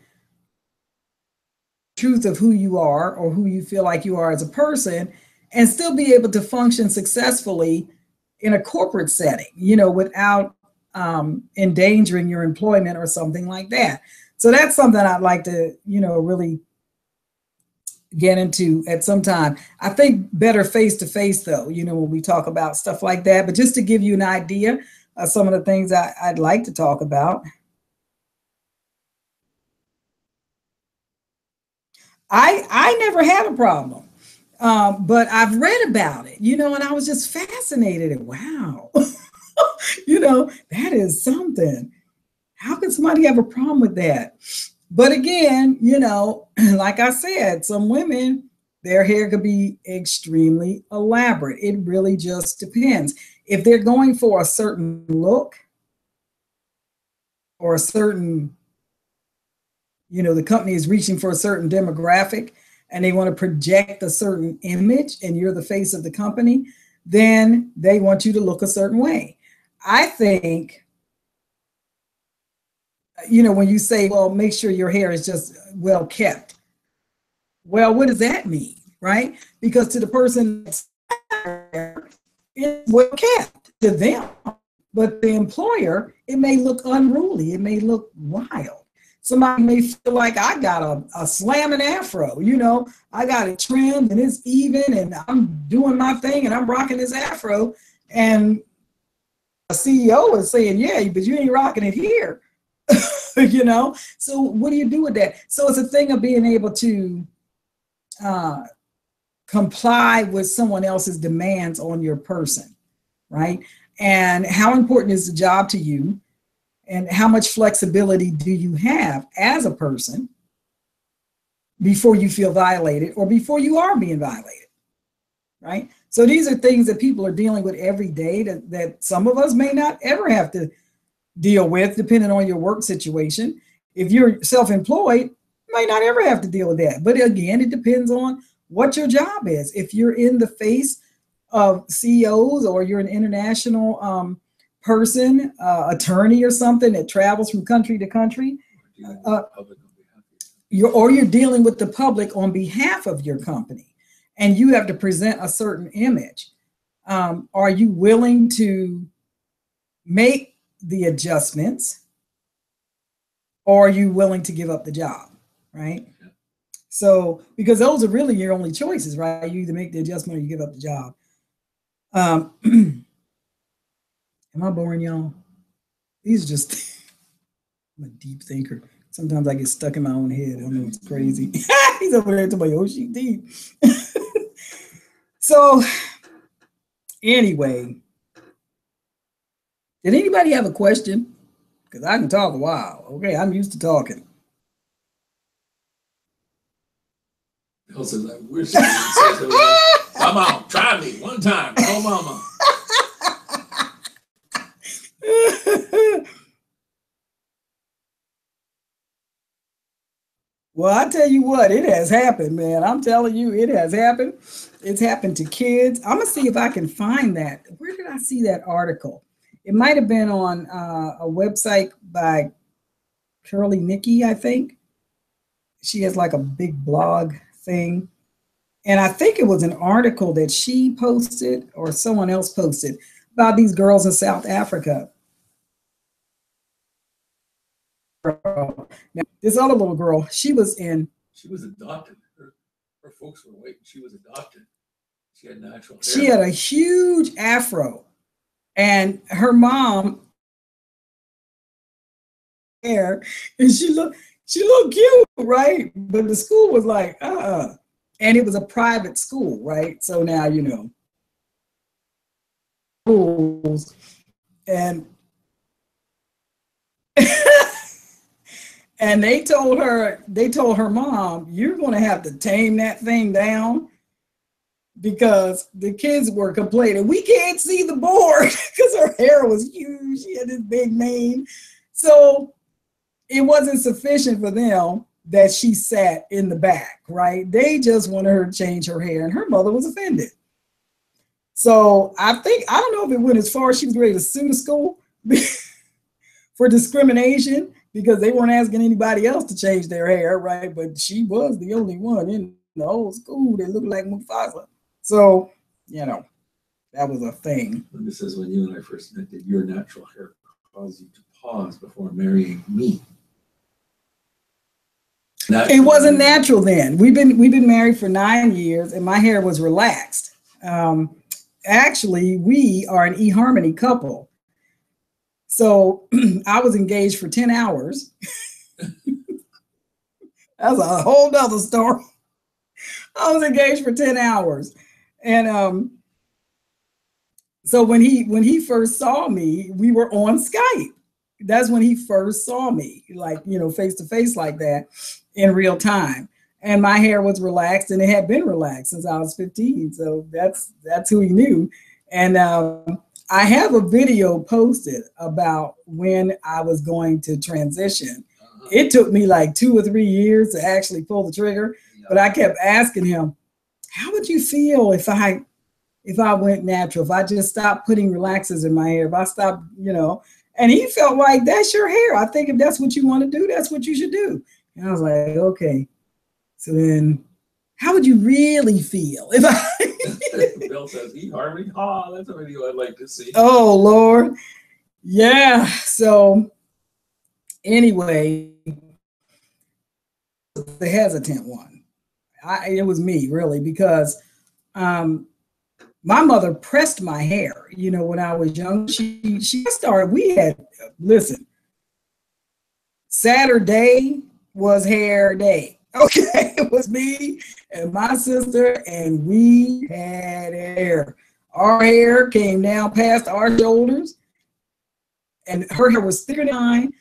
truth of who you are or who you feel like you are as a person and still be able to function successfully in a corporate setting, without endangering your employment or something like that. So that's something I'd like to, really get into at some time. I think better face to face though, when we talk about stuff like that, but just to give you an idea of some of the things I'd like to talk about. I never had a problem. But I've read about it, and I was just fascinated. Wow, that is something. How can somebody have a problem with that? But again, like I said, some women, their hair could be extremely elaborate. It really just depends. If they're going for a certain look or a certain, the company is reaching for a certain demographic and they want to project a certain image and you're the face of the company, then they want you to look a certain way. I think, when you say, well, make sure your hair is just well kept. Well, what does that mean, right? Because to the person, it's well kept to them, but the employer, it may look unruly. It may look wild. Somebody may feel like I got a slamming afro, I got it trimmed and it's even and I'm doing my thing and I'm rocking this afro. And a CEO is saying, yeah, but you ain't rocking it here, So what do you do with that? So it's a thing of being able to comply with someone else's demands on your person, right? And how important is the job to you? And how much flexibility do you have as a person before you feel violated or before you are being violated, right? So these are things that people are dealing with every day that some of us may not ever have to deal with, depending on your work situation. If you're self-employed, you might not ever have to deal with that. But again, it depends on what your job is. If you're in the face of CEOs or you're an international person, attorney or something that travels from country to country, you're dealing with the public on behalf of your company, and you have to present a certain image. Are you willing to make the adjustments, or are you willing to give up the job, right? Yeah. So, because those are really your only choices, right? You either make the adjustment or you give up the job. Am I boring y'all? These are just, I'm a deep thinker. Sometimes I get stuck in my own head. I know it's crazy. He's over there talking about, oh, she deep. So anyway, did anybody have a question? Because I can talk a while. Okay, I'm used to talking. Like, come on, try me one time. Oh, mama. Well, I tell you what, it has happened, man. I'm telling you, it has happened. It's happened to kids. I'm going to see if I can find that. Where did I see that article? It might have been on a website by Curly Nikki, I think. She has like a big blog thing. And I think it was an article that she posted or someone else posted about these girls in South Africa. Now, this other little girl, she was adopted. Her folks were white. She was adopted. She had natural hair. She had a huge afro, and her mom hair, and she looked cute, right? But the school was like, and it was a private school, right? So now schools and and they told her mom, you're going to have to tame that thing down because the kids were complaining, we can't see the board because her hair was huge. She had this big mane. So it wasn't sufficient for them that she sat in the back, right? They just wanted her to change her hair, and her mother was offended. So I don't know if it went as far as she was ready to sue the school for discrimination, because they weren't asking anybody else to change their hair, right? But she was the only one in the whole school that looked like Mufasa. So, you know, that was a thing. Linda says, when you and I first met, did your natural hair cause you to pause before marrying me? It wasn't natural then. We've been married for 9 years, and my hair was relaxed. Actually, we are an eHarmony couple. So I was engaged for 10 hours. That's a whole nother story. I was engaged for 10 hours. And so when he first saw me, we were on Skype. That's when he first saw me, like, you know, face to face like that in real time. And my hair was relaxed, and it had been relaxed since I was 15. So that's who he knew. And I have a video posted about when I was going to transition. It took me like 2 or 3 years to actually pull the trigger, but I kept asking him, how would you feel if I went natural, if I just stopped putting relaxers in my hair, if I stopped, you know? And he felt like, that's your hair. I think if that's what you want to do, that's what you should do. And I was like, okay. So then how would you really feel if I... Bill says, eHarmony. Oh, that's a video I'd like to see. Oh, Lord. Yeah. So anyway, the hesitant one. It was me, really, because my mother pressed my hair, you know, when I was young. She started, listen, Saturday was hair day. Okay, it was me and my sister, and we had hair. Our hair came down past our shoulders, and her hair was thicker than mine,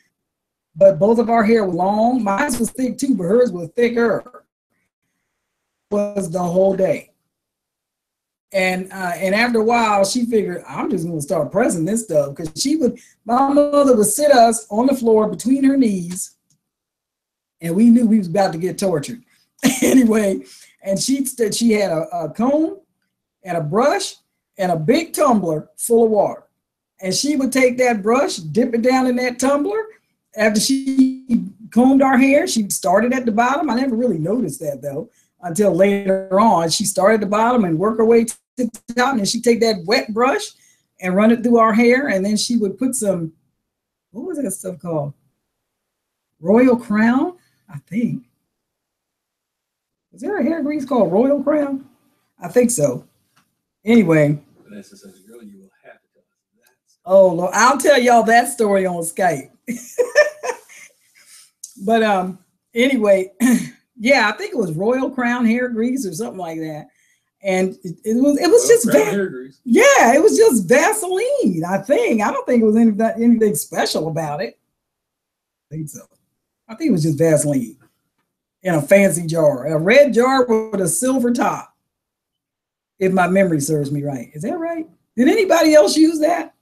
but both of our hair was long. Mine was thick too, but hers was thicker. Was the whole day. And after a while, she figured, I'm just gonna start pressing this stuff, because my mother would sit us on the floor between her knees, and we knew we was about to get tortured. Anyway, and she had a comb and a brush and a big tumbler full of water. And she would take that brush, dip it down in that tumbler. After she combed our hair, she started at the bottom. I never really noticed that, though, until later on. She started at the bottom and work her way to the top, and she'd take that wet brush and run it through our hair. And then she would put some, what was that stuff called? Royal Crown, I think. Is there a hair grease called Royal Crown? I think so. Anyway. Vanessa says, girl, you will have to tell us that. Oh, Lord, I'll tell y'all that story on Skype. But anyway, yeah, I think it was Royal Crown hair grease or something like that. And it was just hair grease. Yeah, it was just Vaseline, I think. I don't think it was anything special about it. I think so. I think it was just Vaseline in a fancy jar, a red jar with a silver top, if my memory serves me right. Is that right? Did anybody else use that?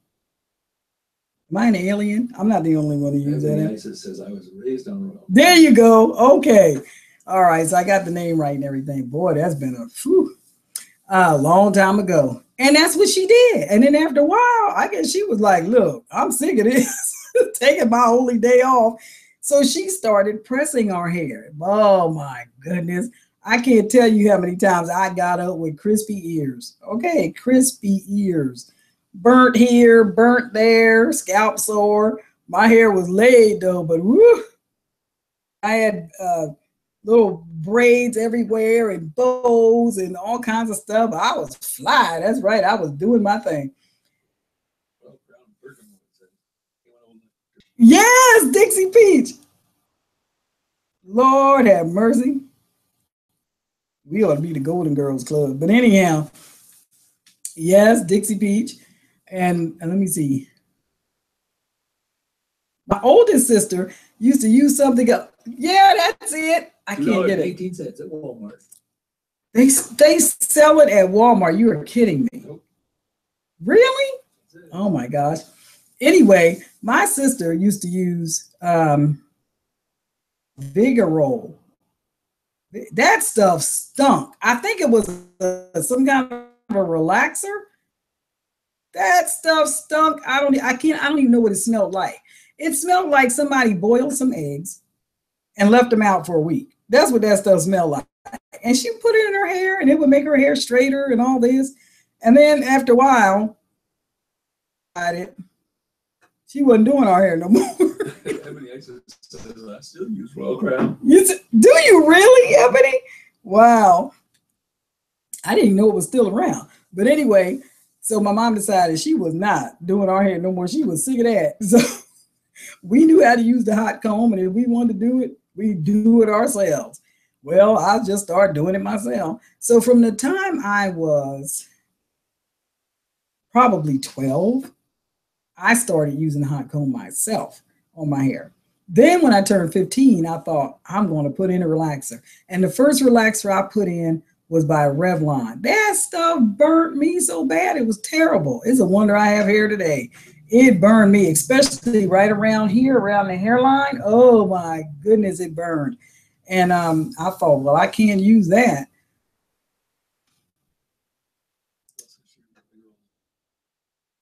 Am I an alien? I'm not the only one who used that. It says I was raised on Royal. There you go. Okay. All right. So I got the name right and everything. Boy, that's been a long time ago. And that's what she did. And then after a while, I guess she was like, look, I'm sick of this. Taking my only day off. So she started pressing our hair. Oh my goodness. I can't tell you how many times I got up with crispy ears. Okay, crispy ears. Burnt here, burnt there, scalp sore. My hair was laid though, but whoo, I had little braids everywhere and bows and all kinds of stuff. I was fly. That's right. I was doing my thing. Yes, Dixie Peach. Lord have mercy. We ought to be the Golden Girls Club. But anyhow, yes, Dixie Peach. And let me see. My oldest sister used to use something else. Yeah, that's it. I can't get it. 18 cents at Walmart. They sell it at Walmart. You are kidding me. Nope. Really? Oh my gosh. Anyway, my sister used to use Vigorol. That stuff stunk. I think it was some kind of a relaxer. That stuff stunk. I don't even know what it smelled like. It smelled like somebody boiled some eggs and left them out for a week. That's what that stuff smelled like. And she put it in her hair and it would make her hair straighter and all this. And then after a while, she wasn't doing our hair no more. Ebony says, I still use Royal Crown. Do you really, Ebony? Wow. I didn't even know it was still around. But anyway, so my mom decided she was not doing our hair no more. She was sick of that. So we knew how to use the hot comb, and if we wanted to do it, we do it ourselves. Well, I just started doing it myself. So from the time I was probably 12, I started using the hot comb myself on my hair. Then when I turned 15, I thought, I'm going to put in a relaxer. And the first relaxer I put in was by Revlon. That stuff burnt me so bad. It was terrible. It's a wonder I have hair today. It burned me, especially right around here, around the hairline. Oh my goodness, it burned. And I thought, well, I can't use that.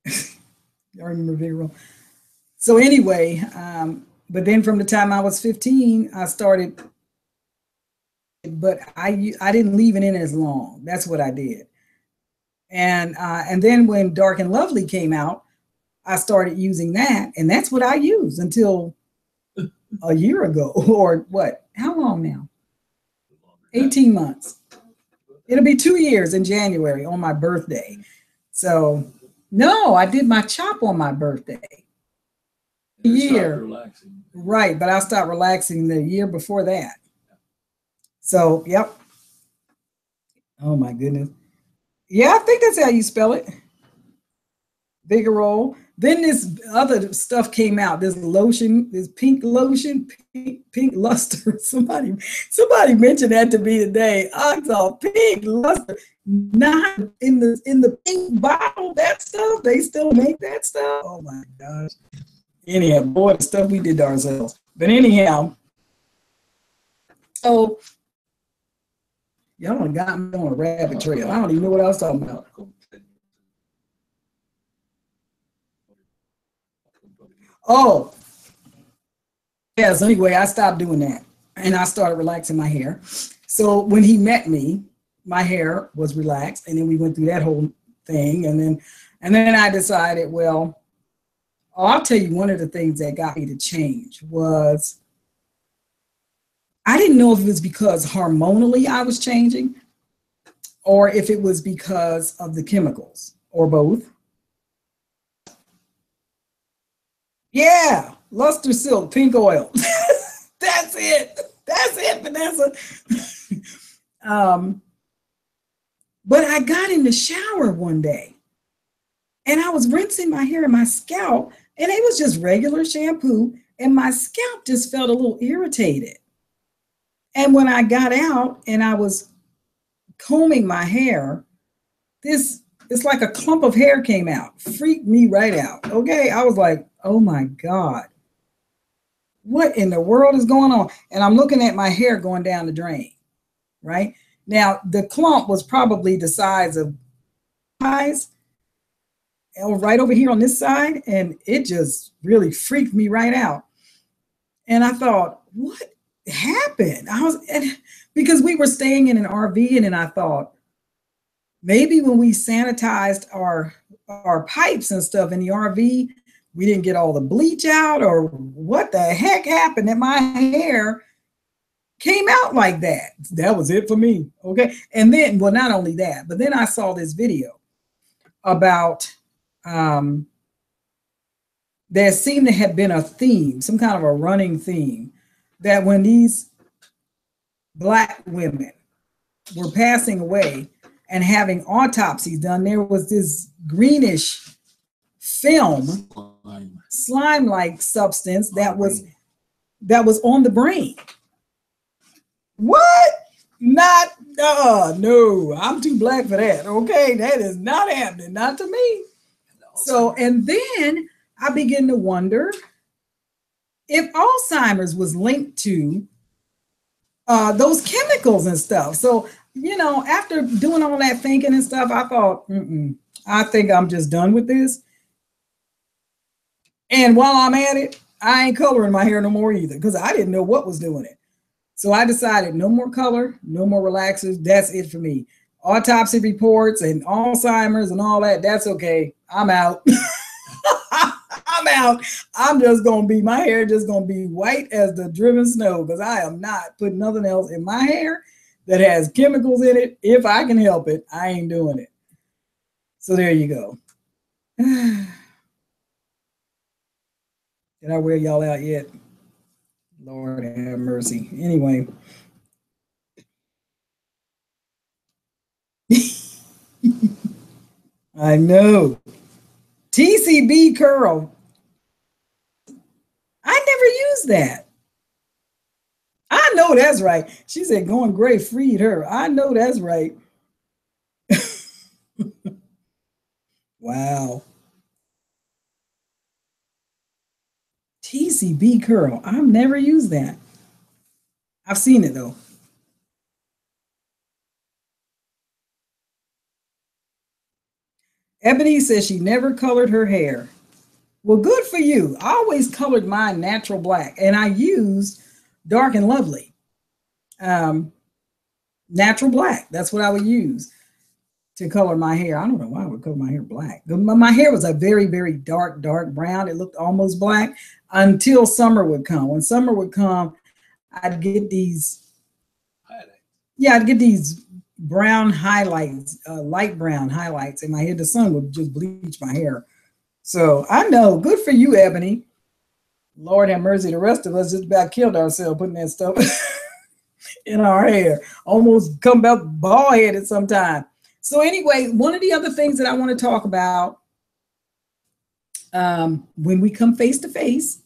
I remember Vigoro. So anyway, but then from the time I was 15, I started, but I didn't leave it in as long. That's what I did. And then when Dark and Lovely came out, I started using that, and that's what I use until a year ago, or what? How long now? 18 months. It'll be 2 years in January on my birthday. So no, I did my chop on my birthday. A year. Right, but I stopped relaxing the year before that. So, yep. Oh my goodness. Yeah, I think that's how you spell it. Vigoro. Then this other stuff came out. This lotion, this pink lotion, pink luster. Somebody mentioned that to me today. I thought pink luster, not in the pink bottle. That stuff, they still make that stuff. Oh my gosh. Anyhow, boy, the stuff we did to ourselves. But anyhow, so y'all done got me on a rabbit trail. I don't even know what I was talking about. Oh, yes. Anyway, I stopped doing that and I started relaxing my hair. So when he met me, my hair was relaxed, and then we went through that whole thing. And then I decided, well, I'll tell you, one of the things that got me to change was I didn't know if it was because hormonally I was changing or if it was because of the chemicals or both. Yeah, Luster Silk, pink oil. That's it. That's it, Vanessa. But I got in the shower one day and I was rinsing my hair and my scalp, and it was just regular shampoo, and my scalp just felt a little irritated. And when I got out and I was combing my hair, it's like a clump of hair came out, freaked me right out. Okay, I was like, oh my God, what in the world is going on? And I'm looking at my hair going down the drain, right? Now, the clump was probably the size of eyes, right over here on this side, and it just really freaked me right out. And I thought, what happened? Because we were staying in an RV, and then I thought, maybe when we sanitized our pipes and stuff in the RV, we didn't get all the bleach out, or what the heck happened that my hair came out like that. That was it for me. Okay. And then, well, not only that, but then I saw this video about there seemed to have been a theme, some kind of a running theme, that when these Black women were passing away and having autopsies done, there was this greenish film, slime-like substance that was on the brain. What? Not, no, I'm too Black for that. Okay, that is not happening, not to me. So, and then I begin to wonder if Alzheimer's was linked to those chemicals and stuff. So, you know, after doing all that thinking and stuff, I thought, I think I'm just done with this. And while I'm at it, I ain't coloring my hair no more either because I didn't know what was doing it. So I decided no more color, no more relaxers. That's it for me. Autopsy reports and Alzheimer's and all that, that's okay. I'm out. I'm out. I'm just going to be, my hair just going to be white as the driven snow because I am not putting nothing else in my hair that has chemicals in it. If I can help it, I ain't doing it. So there you go. Did I wear y'all out yet? Lord have mercy. Anyway. I know. TCB curl. I never used that. I know that's right. She said going gray freed her. I know that's right. Wow. TCB curl. I've never used that. I've seen it though. Ebony says she never colored her hair. Well, good for you. I always colored mine natural black, and I used Dark and Lovely. Natural black. That's what I would use to color my hair. I don't know why I would color my hair black. My hair was a very, very dark brown. It looked almost black until summer would come. When summer would come, I'd get these. Yeah, I'd get these brown highlights, light brown highlights in my hair. The sun would just bleach my hair. So I know, good for you, Ebony. Lord have mercy, the rest of us just about killed ourselves putting that stuff in our hair. Almost come back bald-headed sometime. So anyway, one of the other things that I want to talk about when we come face to face,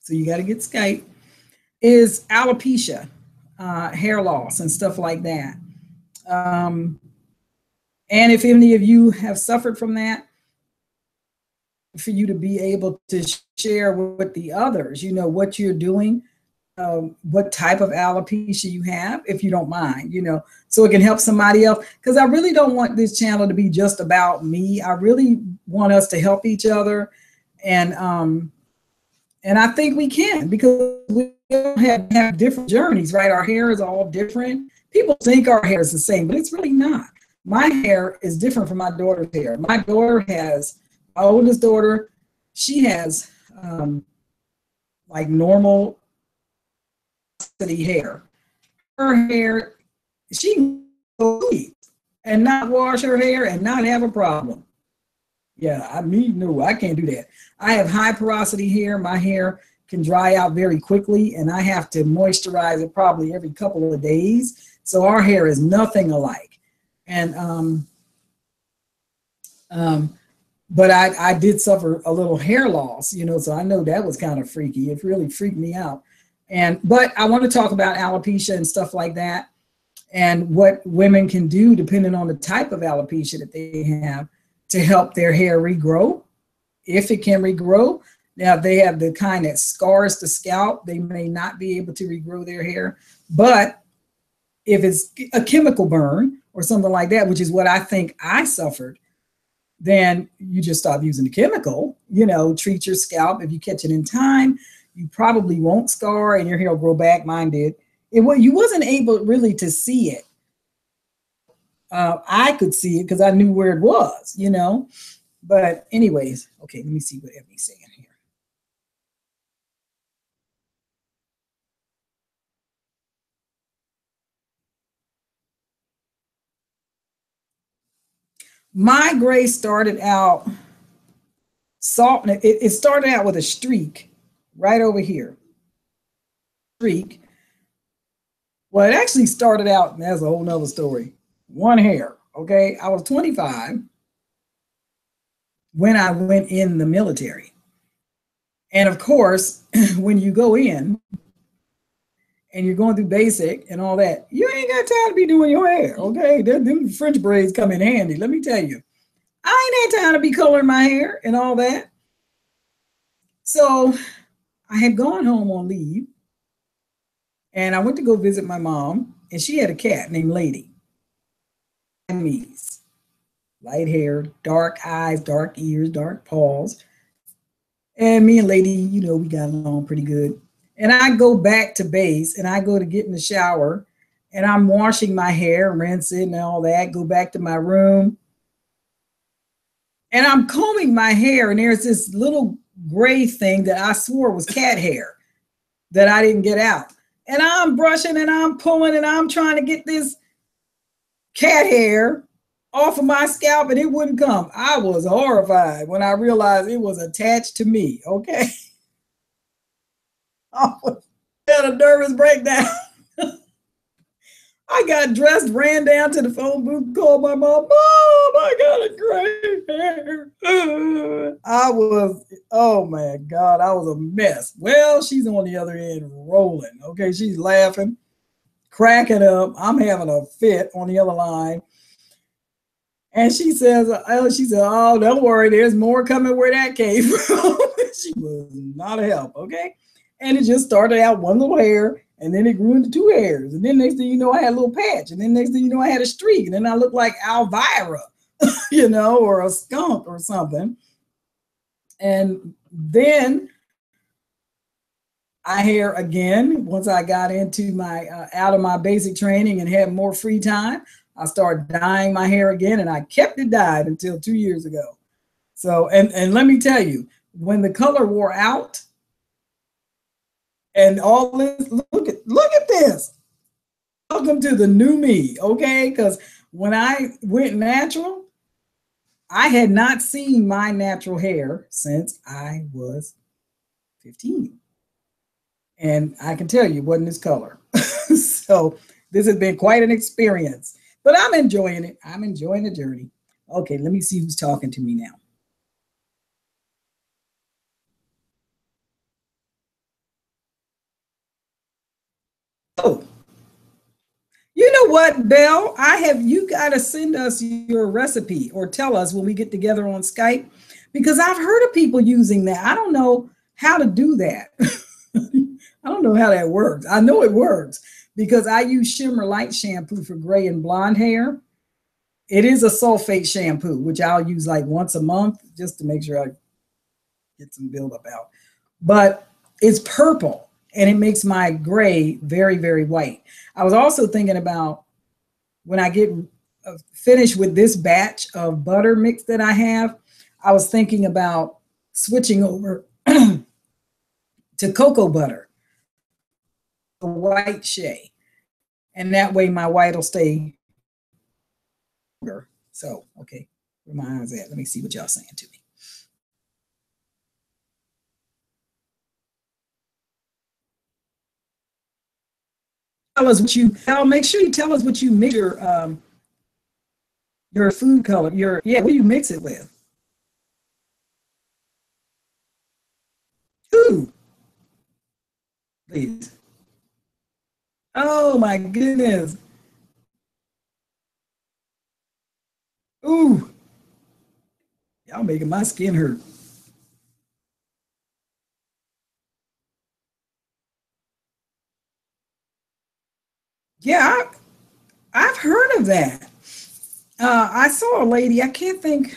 so you got to get Skype, is alopecia, hair loss and stuff like that. And if any of you have suffered from that, for you to be able to share with the others, you know, what you're doing, what type of alopecia you have, if you don't mind, you know, so it can help somebody else. Because I really don't want this channel to be just about me. I really want us to help each other. And I think we can, because we have different journeys, right? Our hair is all different. People think our hair is the same, but it's really not. My hair is different from my daughter's hair. My daughter has, my oldest daughter, she has like normal hair. Her hair, she can go and not wash her hair and not have a problem. Yeah, no, I can't do that. I have high porosity hair. My hair can dry out very quickly, and I have to moisturize it probably every couple of days. So our hair is nothing alike. And but I did suffer a little hair loss, you know, so I know that was kind of freaky. It really freaked me out. But I want to talk about alopecia and stuff like that, and what women can do depending on the type of alopecia that they have to help their hair regrow, if it can regrow. Now, if they have the kind that scars the scalp, they may not be able to regrow their hair. But if it's a chemical burn or something like that, which is what I think I suffered, then you just stop using the chemical, you know, treat your scalp. If you catch it in time, you probably won't scar and your hair will grow back. Mine did. You wasn't able really to see it. I could see it because I knew where it was, you know. But anyways, okay, let me see what Ebony's saying here. My gray started out salt. It started out with a streak right over here. Streak. Well, it actually started out, and that's a whole nother story. One hair, okay? I was 25 when I went in the military. And of course, when you go in and you're going through basic and all that, you ain't got time to be doing your hair, okay? Them French braids come in handy, let me tell you. I ain't had time to be coloring my hair and all that. So I had gone home on leave, and I went to go visit my mom, and she had a cat named Lady. light hair, dark eyes, dark ears, dark paws. And me and Lady, we got along pretty good. And I go back to base and I go to get in the shower and I'm washing my hair, rinse it and all that, go back to my room. And I'm combing my hair and there's this little gray thing that I swore was cat hair that I didn't get out. And I'm brushing and I'm pulling and I'm trying to get this cat hair off of my scalp and it wouldn't come. I was horrified when I realized it was attached to me. Okay. I had a nervous breakdown. I got dressed, ran down to the phone booth, called my mom. Mom, I got a gray hair. Oh my God, I was a mess. Well, she's on the other end rolling. Okay, she's laughing, cracking up. I'm having a fit on the other line. And she says, oh, don't worry, there's more coming where that came from. She was not a help, okay? And it just started out one little hair, and then it grew into two hairs. And then next thing you know, I had a little patch. And then next thing you know, I had a streak. And then I looked like Elvira, or a skunk or something. And then I hair again, once I got into my, out of my basic training and had more free time, I started dyeing my hair again, and I kept it dyed until 2 years ago. So, and let me tell you, when the color wore out, and all this, look at this. Welcome to the new me, okay? Because when I went natural, I had not seen my natural hair since I was 15. And I can tell you, it wasn't this color. So this has been quite an experience. But I'm enjoying it. I'm enjoying the journey. Okay, let me see who's talking to me now. Oh, you know what, Belle? You got to send us your recipe or tell us when we get together on Skype, because I've heard of people using that. I don't know how to do that. I don't know how that works. I know it works because I use Shimmer Light shampoo for gray and blonde hair. It is a sulfate shampoo, which I'll use like once a month just to make sure I get some buildup out. But it's purple and it makes my gray very, very white. I was also thinking about when I get finished with this batch of butter mix that I have, I was thinking about switching over to cocoa butter, a white shea. And that way my white will stay. So, okay, where my eyes at? Let me see what y'all saying to me. Tell us what make sure you tell us what you mix your food color, what do you mix it with? Ooh, please. Oh my goodness. Ooh, y'all making my skin hurt. Yeah, I've heard of that. I saw a lady, I think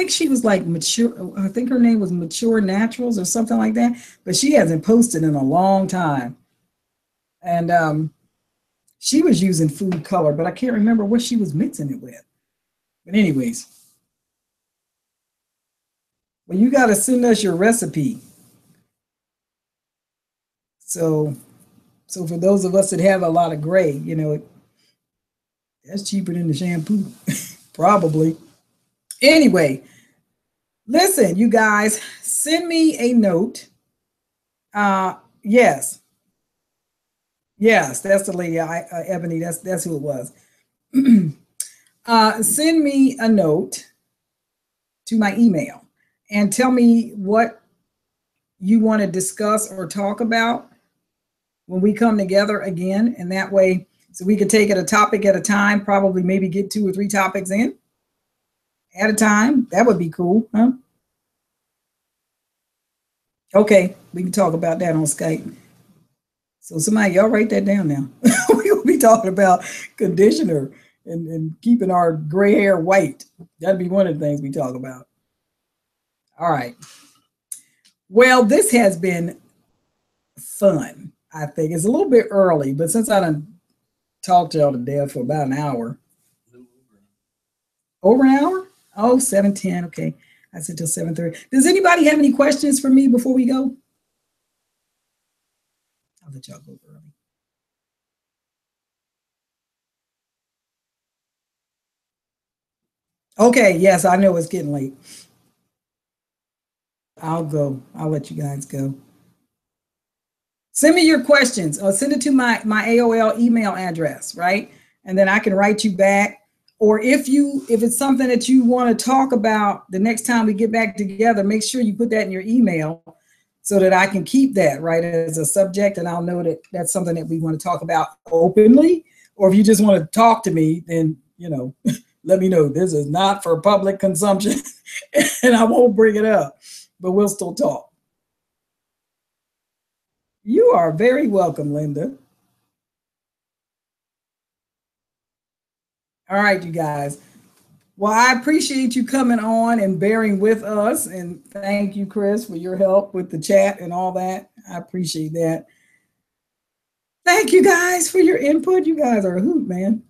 she was like Mature, I think her name was Mature Naturals or something like that, but she hasn't posted in a long time. And she was using food color, but I can't remember what she was mixing it with. But anyways, well, you got to send us your recipe. So for those of us that have a lot of gray, that's cheaper than the shampoo, probably. Anyway, listen, you guys, send me a note. Yes, that's the lady, Ebony. That's who it was. Send me a note to my email and tell me what you want to discuss or talk about when we come together again. And that way, so we could take it a topic at a time, probably maybe get 2 or 3 topics in at a time. That would be cool, huh? Okay, we can talk about that on Skype. So somebody, y'all write that down now. We'll be talking about conditioner and keeping our gray hair white. That'd be one of the things we talk about. All right. Well, this has been fun, I think. It's a little bit early, but since I done talked to y'all to death for about an hour. Over an hour? Oh, 7:10. Okay. I said till 7:30. Does anybody have any questions for me before we go? I'll let y'all go early. Okay, yes, I know it's getting late. I'll go. I'll let you guys go. Send me your questions or send it to my AOL email address, right? And then I can write you back. Or if it's something that you want to talk about the next time we get back together, make sure you put that in your email so that I can keep that, right, as a subject, and I'll know that that's something that we want to talk about openly. Or if you just want to talk to me, then, let me know. This is not for public consumption, and I won't bring it up, but we'll still talk. You are very welcome, Linda. All right, you guys. Well, I appreciate you coming on and bearing with us. And thank you, Chris, for your help with the chat and all that. I appreciate that. Thank you guys for your input. You guys are a hoot, man.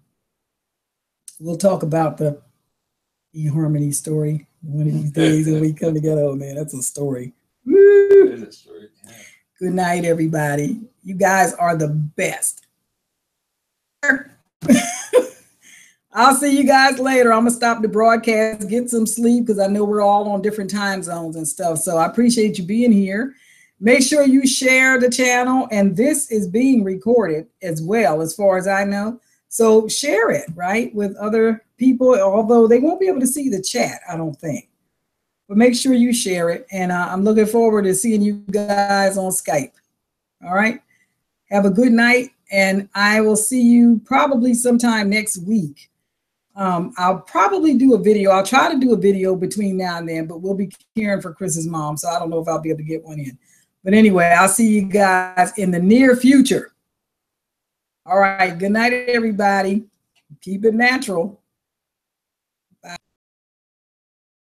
We'll talk about the eHarmony story one of these days when we come together. Oh, man, that's a story. Woo! It is a story. Yeah. Good night, everybody. You guys are the best. I'll see you guys later. I'm going to stop the broadcast, get some sleep, because I know we're all on different time zones and stuff. So I appreciate you being here. Make sure you share the channel. And this is being recorded as well, as far as I know. So share it, right, with other people, although they won't be able to see the chat, I don't think. But make sure you share it. And I'm looking forward to seeing you guys on Skype. All right. Have a good night. And I will see you probably sometime next week. I'll probably do a video. I'll try to do a video between now and then, but we'll be caring for Chris's mom. So I don't know if I'll be able to get one in. But anyway, I'll see you guys in the near future. All right. Good night, everybody. Keep it natural.